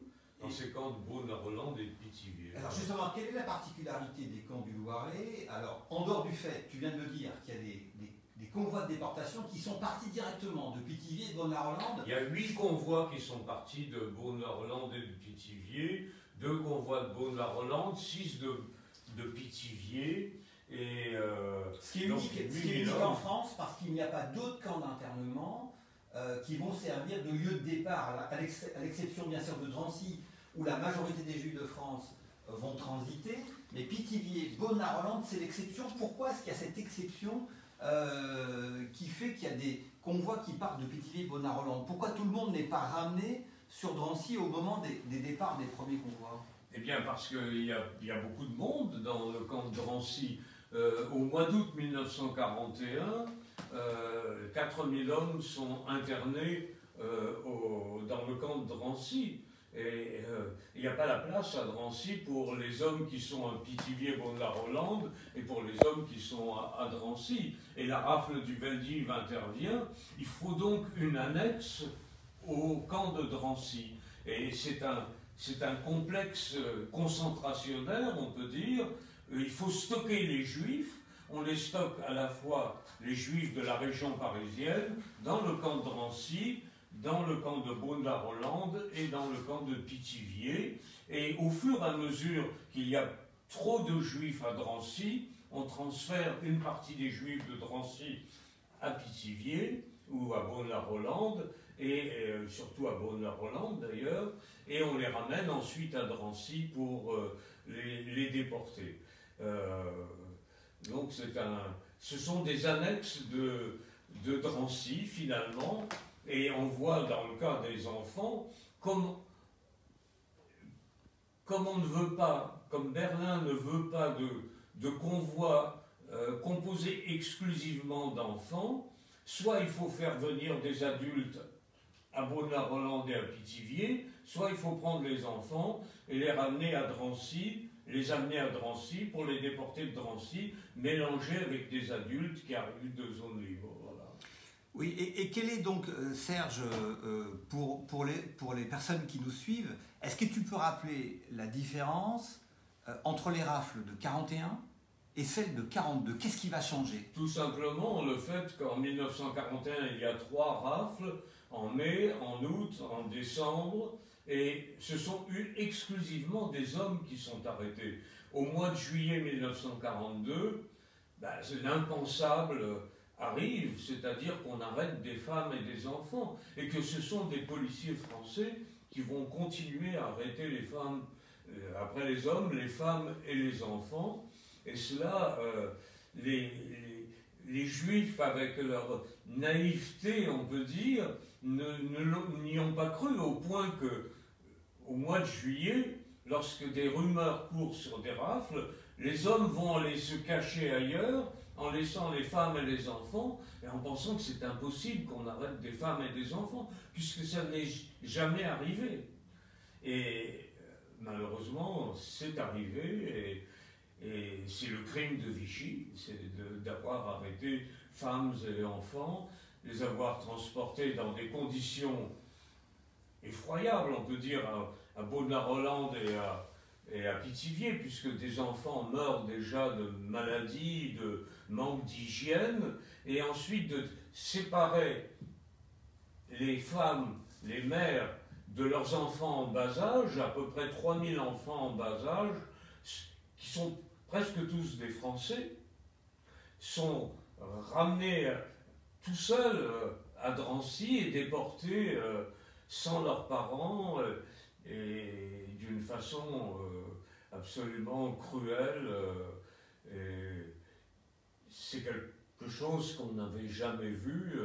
Beaune-la-Rolande et de Pithiviers. Alors justement, quelle est la particularité des camps du Loiret? Alors, en dehors du fait, tu viens de me dire qu'il y a des convois de déportation qui sont partis directement de Pithiviers et de Beaune-la-Rolande. Il y a 8 convois qui sont partis de Beaune-la-Rolande et de Pithiviers, 2 convois de Beaune-la-Rolande, 6 de Pithiviers, et ce qui est unique en France, parce qu'il n'y a pas d'autres camps d'internement qui vont servir de lieu de départ, à l'exception bien sûr de Drancy, où la majorité des Juifs de France vont transiter, mais Pithiviers, Beaune-la-Rolande, c'est l'exception. Pourquoi est-ce qu'il y a cette exception qui fait qu'il y a des convois qui partent de Pithiviers et Beaune-la-Rolande? Pourquoi tout le monde n'est pas ramené sur Drancy au moment des départs des premiers convois? Eh bien parce qu'il y a beaucoup de monde dans le camp de Drancy. Au mois d'août 1941, 4000 hommes sont internés dans le camp de Drancy. Et il n'y a pas la place à Drancy pour les hommes qui sont à Pithiviers, Beaune-la-Rolande, et pour les hommes qui sont à Drancy. Et la rafle du Veldiv intervient. Il faut donc une annexe au camp de Drancy. Et c'est un complexe concentrationnaire, on peut dire. Il faut stocker les Juifs. On les stocke à la fois les Juifs de la région parisienne, dans le camp de Drancy, dans le camp de Beaune-la-Rolande et dans le camp de Pithiviers. Et au fur et à mesure qu'il y a trop de Juifs à Drancy, on transfère une partie des Juifs de Drancy à Pithiviers ou à Beaune-la-Rolande, et surtout à Beaune-la-Rolande d'ailleurs, et on les ramène ensuite à Drancy pour les déporter. Donc ce sont des annexes de Drancy finalement, et on voit dans le cas des enfants comme on ne veut pas, comme Berlin ne veut pas de convoi composé exclusivement d'enfants, soit il faut faire venir des adultes à Beaune-la-Rolande et à Pithiviers, soit il faut prendre les enfants et les ramener à Drancy, les amener à Drancy pour les déporter de Drancy, mélangés avec des adultes qui arrivent de zones libres. Voilà. Oui, et quel est donc, Serge, pour les personnes qui nous suivent, est-ce que tu peux rappeler la différence entre les rafles de 41 et celles de 42? Qu'est-ce qui va changer? Tout simplement le fait qu'en 1941, il y a 3 rafles, en mai, en août, en décembre, et ce sont exclusivement des hommes qui sont arrêtés. Au mois de juillet 1942, l'impensable arrive, c'est-à-dire qu'on arrête des femmes et des enfants, et que ce sont des policiers français qui vont continuer à arrêter les femmes, après les hommes, les femmes et les enfants. Et cela, les Juifs, avec leur naïveté, on peut dire, n'y ont pas cru, au point que, au mois de juillet, lorsque des rumeurs courent sur des rafles, les hommes vont aller se cacher ailleurs, en laissant les femmes et les enfants, et en pensant que c'est impossible qu'on arrête des femmes et des enfants, puisque ça n'est jamais arrivé. Et malheureusement, c'est arrivé, et c'est le crime de Vichy, c'est d'avoir arrêté femmes et enfants, les avoir transportés dans des conditions effroyables, on peut dire, à Beaune-la-Rolande et à Pithiviers, puisque des enfants meurent déjà de maladies, de manque d'hygiène, et ensuite de séparer les femmes, les mères, de leurs enfants en bas âge, à peu près 3000 enfants en bas âge, qui sont presque tous des Français, sont ramenés tout seuls à Drancy et déportés sans leurs parents et d'une façon absolument cruelle. C'est quelque chose qu'on n'avait jamais vu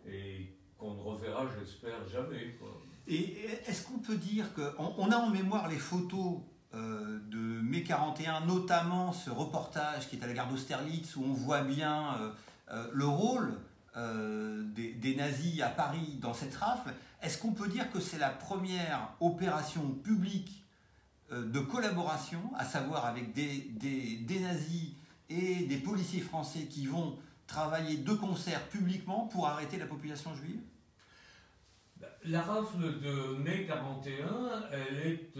et qu'on ne reverra, j'espère, jamais, quoi. Et est-ce qu'on peut dire qu'on a en mémoire les photos de mai 41, notamment ce reportage qui est à la gare d'Austerlitz, où on voit bien le rôle des nazis à Paris dans cette rafle. Est-ce qu'on peut dire que c'est la première opération publique de collaboration, à savoir avec des nazis et des policiers français qui vont travailler de concert publiquement pour arrêter la population juive? La rafle de mai 41, elle est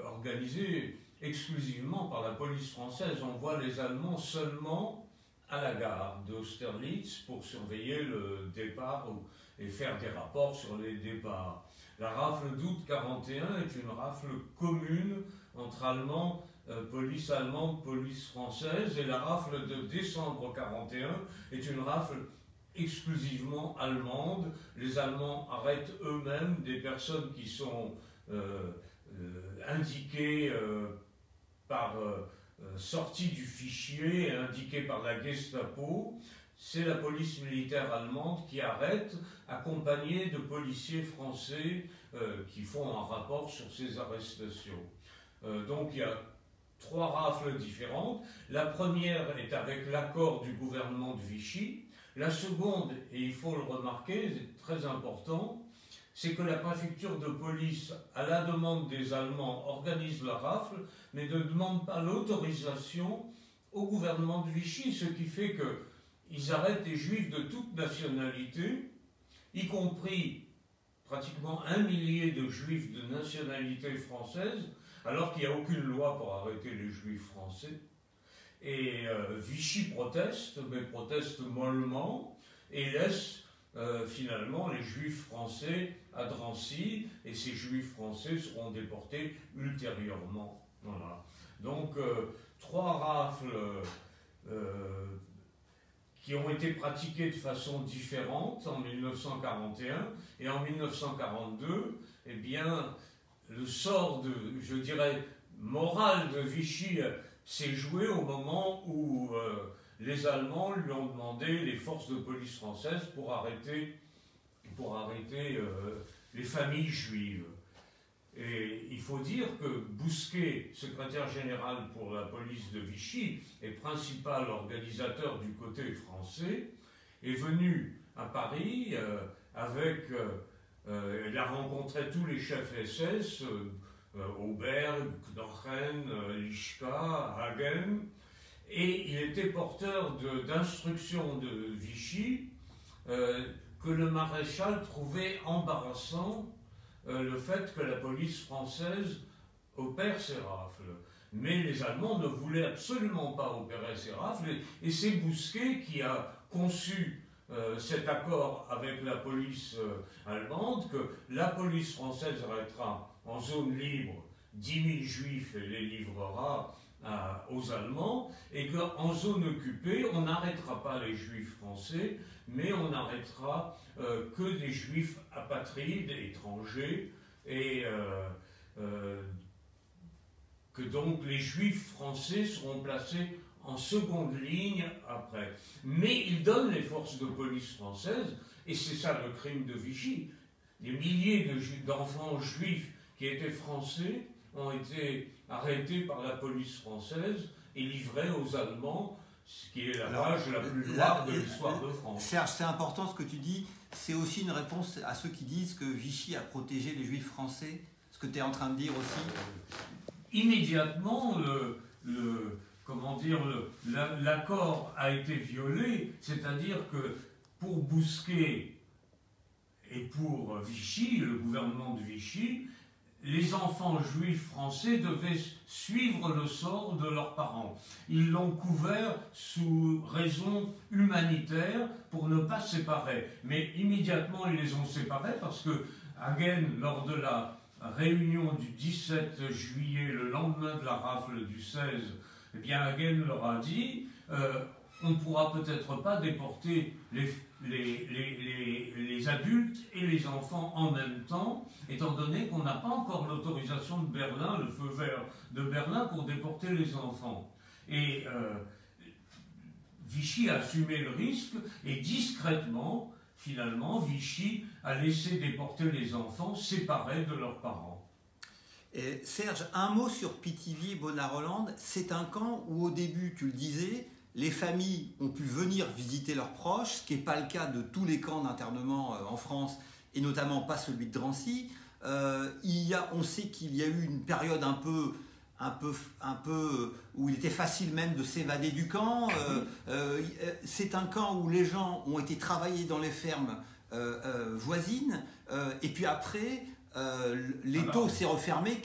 organisée exclusivement par la police française. On voit les Allemands seulement à la gare d'Austerlitz pour surveiller le départ et faire des rapports sur les départs. La rafle d'août 41 est une rafle commune entre Allemands, police allemande, police française, et la rafle de décembre 41 est une rafle exclusivement allemande. Les Allemands arrêtent eux-mêmes des personnes qui sont indiquées par sortie du fichier, indiquées par la Gestapo. C'est la police militaire allemande qui arrête, accompagnée de policiers français qui font un rapport sur ces arrestations. Donc il y a 3 rafles différentes. La première est avec l'accord du gouvernement de Vichy. La seconde, et il faut le remarquer, c'est très important, c'est que la préfecture de police, à la demande des Allemands, organise la rafle, mais ne demande pas l'autorisation au gouvernement de Vichy, ce qui fait qu'ils arrêtent des juifs de toute nationalité, y compris pratiquement 1 millier de juifs de nationalité française, alors qu'il n'y a aucune loi pour arrêter les juifs français. Et Vichy proteste, mais proteste mollement, et laisse finalement les juifs français à Drancy, et ces juifs français seront déportés ultérieurement. Voilà. Donc 3 rafles qui ont été pratiquées de façon différente en 1941, et en 1942, eh bien, le sort je dirais, moral de Vichy s'est joué au moment où les Allemands lui ont demandé les forces de police françaises pour arrêter les familles juives. Et il faut dire que Bousquet, secrétaire général pour la police de Vichy et principal organisateur du côté français, est venu à Paris il a rencontré tous les chefs SS, Auberg, Knochen, Lischka, Hagen, et il était porteur d'instructions de Vichy que le maréchal trouvait embarrassant le fait que la police française opère ces rafles. Mais les Allemands ne voulaient absolument pas opérer ces rafles, et c'est Bousquet qui a conçu cet accord avec la police allemande, que la police française arrêtera en zone libre 10 000 juifs et les livrera aux Allemands, et qu'en zone occupée, on n'arrêtera pas les juifs français, mais on n'arrêtera que des juifs apatrides, étrangers, et que donc les juifs français seront placés en seconde ligne après. Mais il donne les forces de police françaises, et c'est ça le crime de Vichy. Des milliers d'enfants juifs qui étaient français ont été arrêtés par la police française et livrés aux Allemands, ce qui est la page la plus noire de l'histoire de France. Serge, c'est important ce que tu dis. C'est aussi une réponse à ceux qui disent que Vichy a protégé les juifs français. Ce que tu es en train de dire aussi. Immédiatement, l'accord a été violé, c'est-à-dire que pour Bousquet et pour Vichy, le gouvernement de Vichy, les enfants juifs français devaient suivre le sort de leurs parents. Ils l'ont couvert sous raison humanitaire pour ne pas séparer. Mais immédiatement, ils les ont séparés parce que Hagen, lors de la réunion du 17 juillet, le lendemain de la rafle du 16, eh bien Hagen leur a dit on ne pourra peut-être pas déporter les adultes et les enfants en même temps, étant donné qu'on n'a pas encore l'autorisation de Berlin, le feu vert de Berlin pour déporter les enfants. Et Vichy a assumé le risque et discrètement finalement, Vichy a laissé déporter les enfants séparés de leurs parents. Et Serge, un mot sur Pithiviers, Bonar-Holland. C'est un camp où, au début, tu le disais, les familles ont pu venir visiter leurs proches, ce qui n'est pas le cas de tous les camps d'internement en France, et notamment pas celui de Drancy. On sait qu'il y a eu une période un peu où il était facile même de s'évader du camp. C'est un camp où les gens ont été travailler dans les fermes voisines, et puis après, l'étau s'est refermé.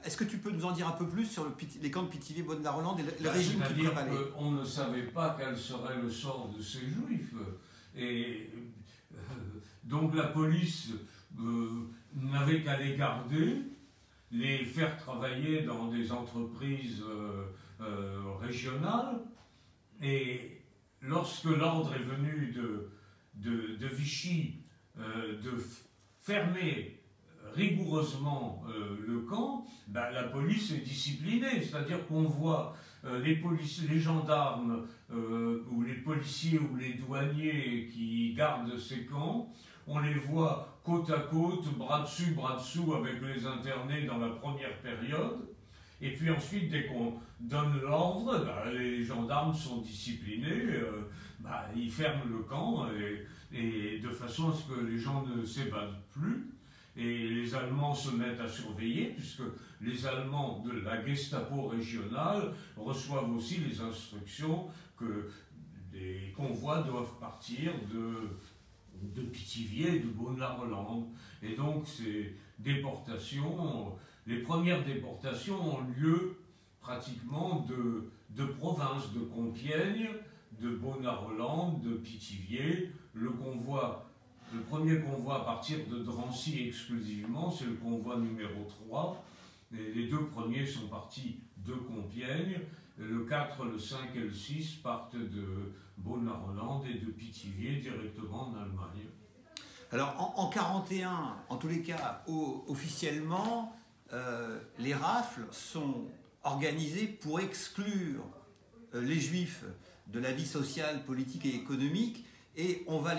Est-ce que tu peux nous en dire un peu plus sur les camps de Pithiviers, Bonar-Holland et le régime qui prévalait? On ne savait pas quel serait le sort de ces juifs. Et donc la police n'avait qu'à les garder, les faire travailler dans des entreprises régionales. Et lorsque l'ordre est venu de Vichy de fermer rigoureusement le camp, la police est disciplinée. C'est-à-dire qu'on voit les gendarmes ou les policiers ou les douaniers qui gardent ces camps, on les voit côte à côte, bras dessous avec les internés dans la première période. Et puis ensuite, dès qu'on donne l'ordre, les gendarmes sont disciplinés, ils ferment le camp et de façon à ce que les gens ne s'évadent plus. Et les Allemands se mettent à surveiller, puisque les Allemands de la Gestapo régionale reçoivent aussi les instructions que des convois doivent partir de Pithiviers et de Bonar-Holland. Et donc ces déportations, les premières déportations ont lieu pratiquement de province, de Compiègne, de Bonar-Holland, de Pithiviers. Le premier convoi à partir de Drancy exclusivement, c'est le convoi numéro 3. Et les deux premiers sont partis de Compiègne. Le 4, le 5 et le 6 partent de Bonar-Holland et de Pithiviers directement en Allemagne. Alors en 1941, en tous les cas, officiellement, les rafles sont organisées pour exclure les Juifs de la vie sociale, politique et économique. Et on va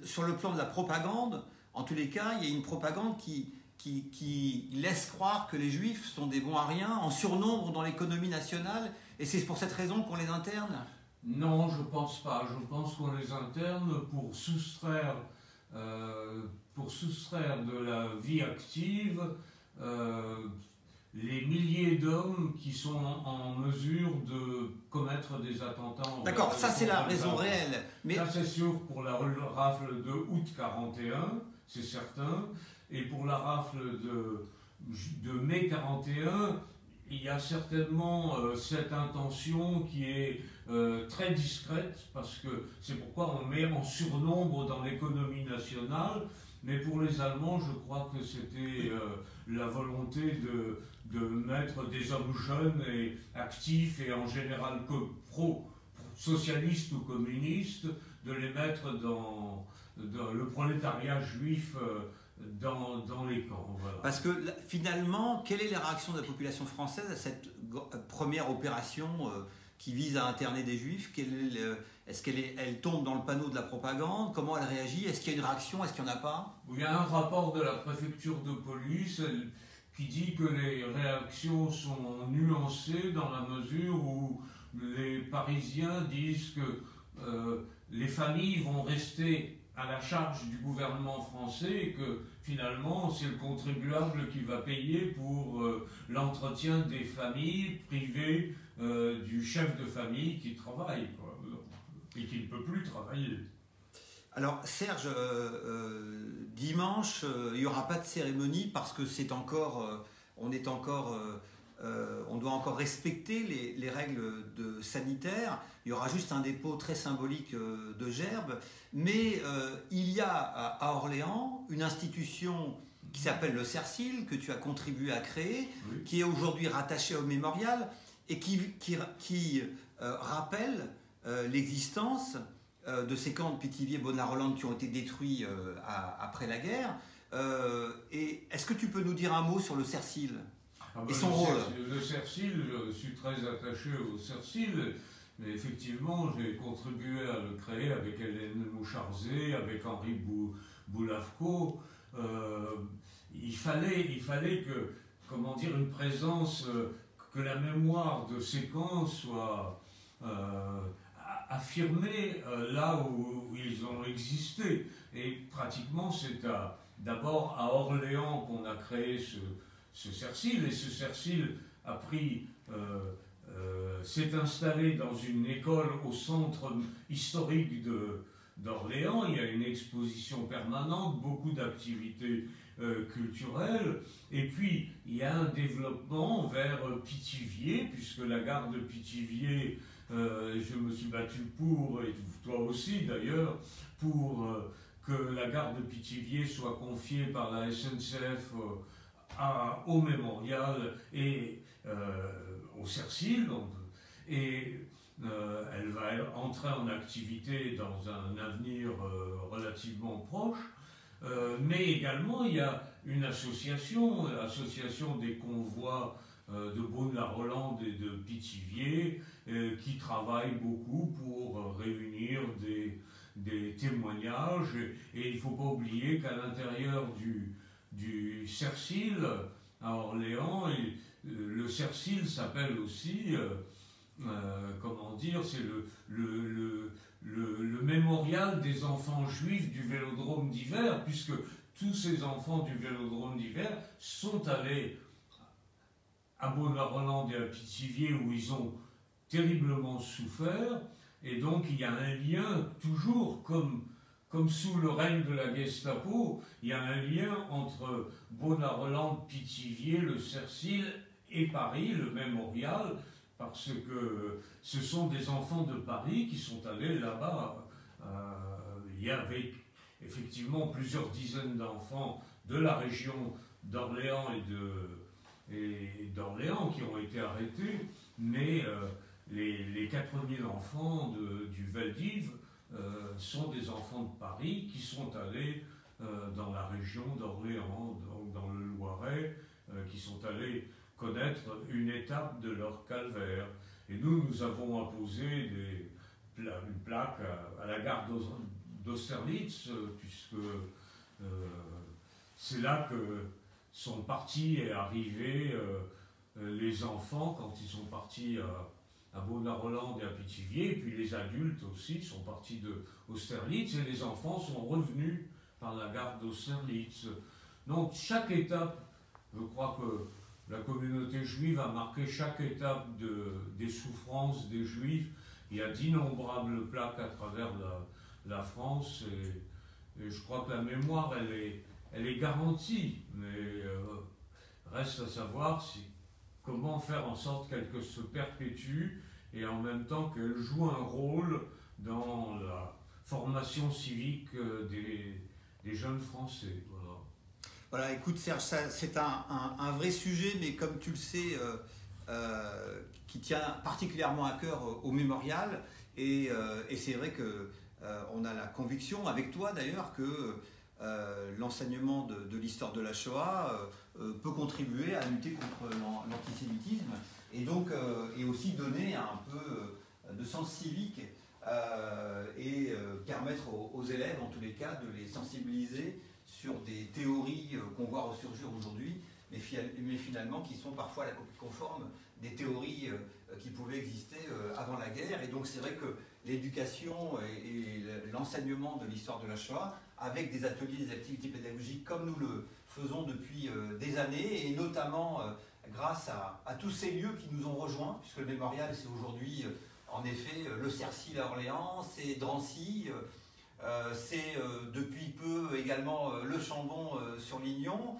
sur le plan de la propagande, en tous les cas, il y a une propagande qui laisse croire que les Juifs sont des bons à rien, en surnombre dans l'économie nationale, et c'est pour cette raison qu'on les interne? Non, je pense pas. Je pense qu'on les interne pour soustraire de la vie active les milliers d'hommes qui sont en mesure de commettre des attentats. D'accord, ça c'est la raison réelle. Mais ça c'est sûr pour la rafle de août 41, c'est certain. Et pour la rafle de mai 41, il y a certainement cette intention qui est très discrète, parce que c'est pourquoi on met en surnombre dans l'économie nationale. Mais pour les Allemands, je crois que c'était la volonté de mettre des hommes jeunes et actifs et en général pro-socialistes ou communistes, de les mettre dans le prolétariat juif dans les camps. Voilà. Parce que finalement, quelle est la réaction de la population française à cette première opération qui vise à interner des Juifs? Est-ce qu'elle tombe dans le panneau de la propagande? Comment elle réagit? Est-ce qu'il y a une réaction? Est-ce qu'il n'y en a pas? Il y a un rapport de la préfecture de police qui dit que les réactions sont nuancées dans la mesure où les Parisiens disent que les familles vont rester à la charge du gouvernement français et que finalement c'est le contribuable qui va payer pour l'entretien des familles privées du chef de famille qui travaille, quoi, et qui ne peut plus travailler. Alors Serge, dimanche, il n'y aura pas de cérémonie parce que on doit encore respecter les règles sanitaires. Il y aura juste un dépôt très symbolique de gerbes. Mais il y a à Orléans une institution qui s'appelle le CERCIL, que tu as contribué à créer, oui, qui est aujourd'hui rattachée au mémorial et qui rappelle l'existence de ces camps de Pithiviers, Bonar-Holland qui ont été détruits après la guerre. Et est-ce que tu peux nous dire un mot sur le CERCIL et son rôle? Le CERCIL, je suis très attaché au CERCIL. Mais effectivement, j'ai contribué à le créer avec Hélène Moucharzé, avec Henri Boulavko. Il fallait que, comment dire, une présence, que la mémoire de séquences soit affirmée là où ils ont existé. Et pratiquement, c'est d'abord à Orléans qu'on a créé ce CERCIL, et ce CERCIL a pris... s'est installé dans une école au centre historique d'Orléans. Il y a une exposition permanente, beaucoup d'activités culturelles, et puis il y a un développement vers Pithiviers, puisque la gare de Pithiviers, je me suis battu pour, et toi aussi d'ailleurs, pour que la gare de Pithiviers soit confiée par la SNCF au Mémorial et au CERCIL, et elle va entrer en activité dans un avenir relativement proche, mais également il y a une association, l'association des convois de Beaune-la-Rolande et de Pithiviers, qui travaille beaucoup pour réunir des témoignages, et il ne faut pas oublier qu'à l'intérieur du CERCIL à Orléans, le CERCIL s'appelle aussi, comment dire, c'est le mémorial des enfants juifs du Vélodrome d'hiver, puisque tous ces enfants du Vélodrome d'hiver sont allés à Beaune-la-Rolande et à Pithiviers, où ils ont terriblement souffert, et donc il y a un lien toujours, comme sous le règne de la Gestapo, il y a un lien entre Beaune-la-Rolande, Pithiviers, le CERCIL et Paris, le Mémorial, parce que ce sont des enfants de Paris qui sont allés là-bas. Il y avait effectivement plusieurs dizaines d'enfants de la région d'Orléans et d'Orléans qui ont été arrêtés, mais les 4000 enfants du Vel-d'Hiv sont des enfants de Paris qui sont allés dans la région d'Orléans, dans le Loiret, qui sont allés connaître une étape de leur calvaire. Et nous avons apposé une plaque à la gare d'Austerlitz, puisque c'est là que sont partis et arrivés les enfants quand ils sont partis à Beaune-la-Rolande et à Pithiviers, et puis les adultes aussi sont partis d'Austerlitz, et les enfants sont revenus par la gare d'Austerlitz. Donc chaque étape, je crois que la communauté juive a marqué chaque étape des souffrances des juifs. Il y a d'innombrables plaques à travers la France, et je crois que la mémoire, elle est garantie, mais reste à savoir comment faire en sorte qu'elle se perpétue, et en même temps qu'elle joue un rôle dans la formation civique des jeunes Français. Voilà. Voilà, écoute Serge, c'est un vrai sujet, mais comme tu le sais, qui tient particulièrement à cœur au Mémorial, et c'est vrai qu'on a la conviction, avec toi d'ailleurs, que l'enseignement de l'histoire de la Shoah peut contribuer à lutter contre l'antisémitisme, et donc et aussi donner un peu de sens civique, et permettre aux élèves, en tous les cas, de les sensibiliser sur des théories qu'on voit ressurgir aujourd'hui, mais finalement qui sont parfois la copie conforme des théories qui pouvaient exister avant la guerre. Et donc c'est vrai que l'éducation et l'enseignement de l'histoire de la Shoah, avec des ateliers, des activités pédagogiques comme nous le faisons depuis des années, et notamment grâce à tous ces lieux qui nous ont rejoints, puisque le Mémorial, c'est aujourd'hui en effet le CERCIL à Orléans, c'est Drancy, c'est depuis peu également le Chambon sur Lignon,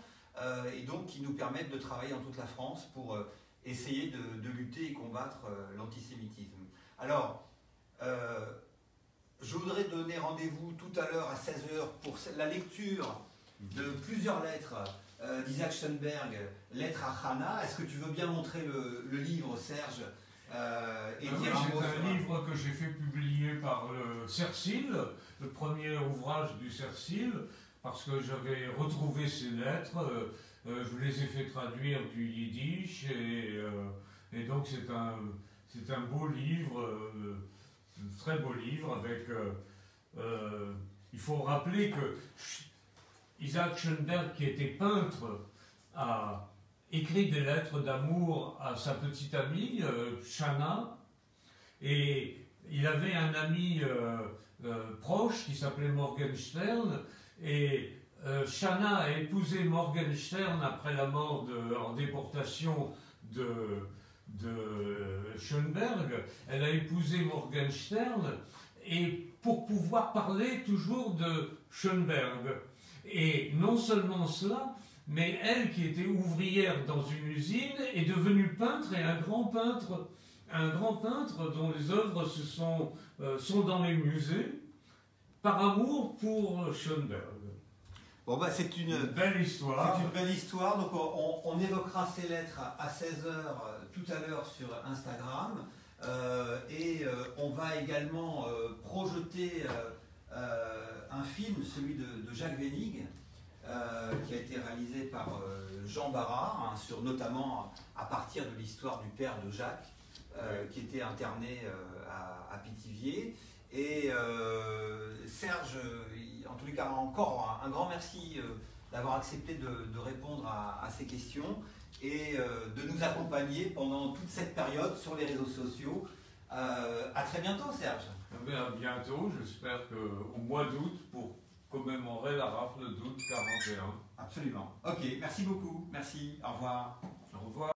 et donc qui nous permettent de travailler dans toute la France pour essayer de lutter et combattre l'antisémitisme. Alors, je voudrais donner rendez-vous tout à l'heure à 16h pour la lecture de plusieurs lettres d'Isaac Schoenberg, Lettres à Hannah. Est-ce que tu veux bien montrer le livre, Serge, et dire un mot? C'est un livre que j'ai fait publier par le CERCIL, le premier ouvrage du CERCIL, parce que j'avais retrouvé ces lettres, je les ai fait traduire du yiddish, et donc C'est un beau livre, un très beau livre avec... il faut rappeler que Isaac Schoenberg, qui était peintre, a écrit des lettres d'amour à sa petite amie, Shanna, et il avait un ami proche qui s'appelait Morgenstern, et Shanna a épousé Morgenstern après la mort en déportation de Schoenberg. Elle a épousé Morgenstern et pour pouvoir parler toujours de Schoenberg. Et non seulement cela, mais elle qui était ouvrière dans une usine est devenue peintre et un grand peintre dont les œuvres sont dans les musées par amour pour Schoenberg. Bon, bah, c'est une belle histoire. C'est une belle histoire. Donc on évoquera ces lettres à 16h tout à l'heure sur Instagram. On va également projeter un film, celui de Jacques Wenig, qui a été réalisé par Jean Barras, notamment à partir de l'histoire du père de Jacques, qui était interné à Pithiviers. Et Serge, en tous les cas, encore un grand merci d'avoir accepté de répondre à ces questions et de nous accompagner pendant toute cette période sur les réseaux sociaux. À très bientôt, Serge. À bientôt, j'espère qu'au mois d'août, pour commémorer la rafle d'août 41. Absolument. Ok, merci beaucoup. Merci. Au revoir. Au revoir.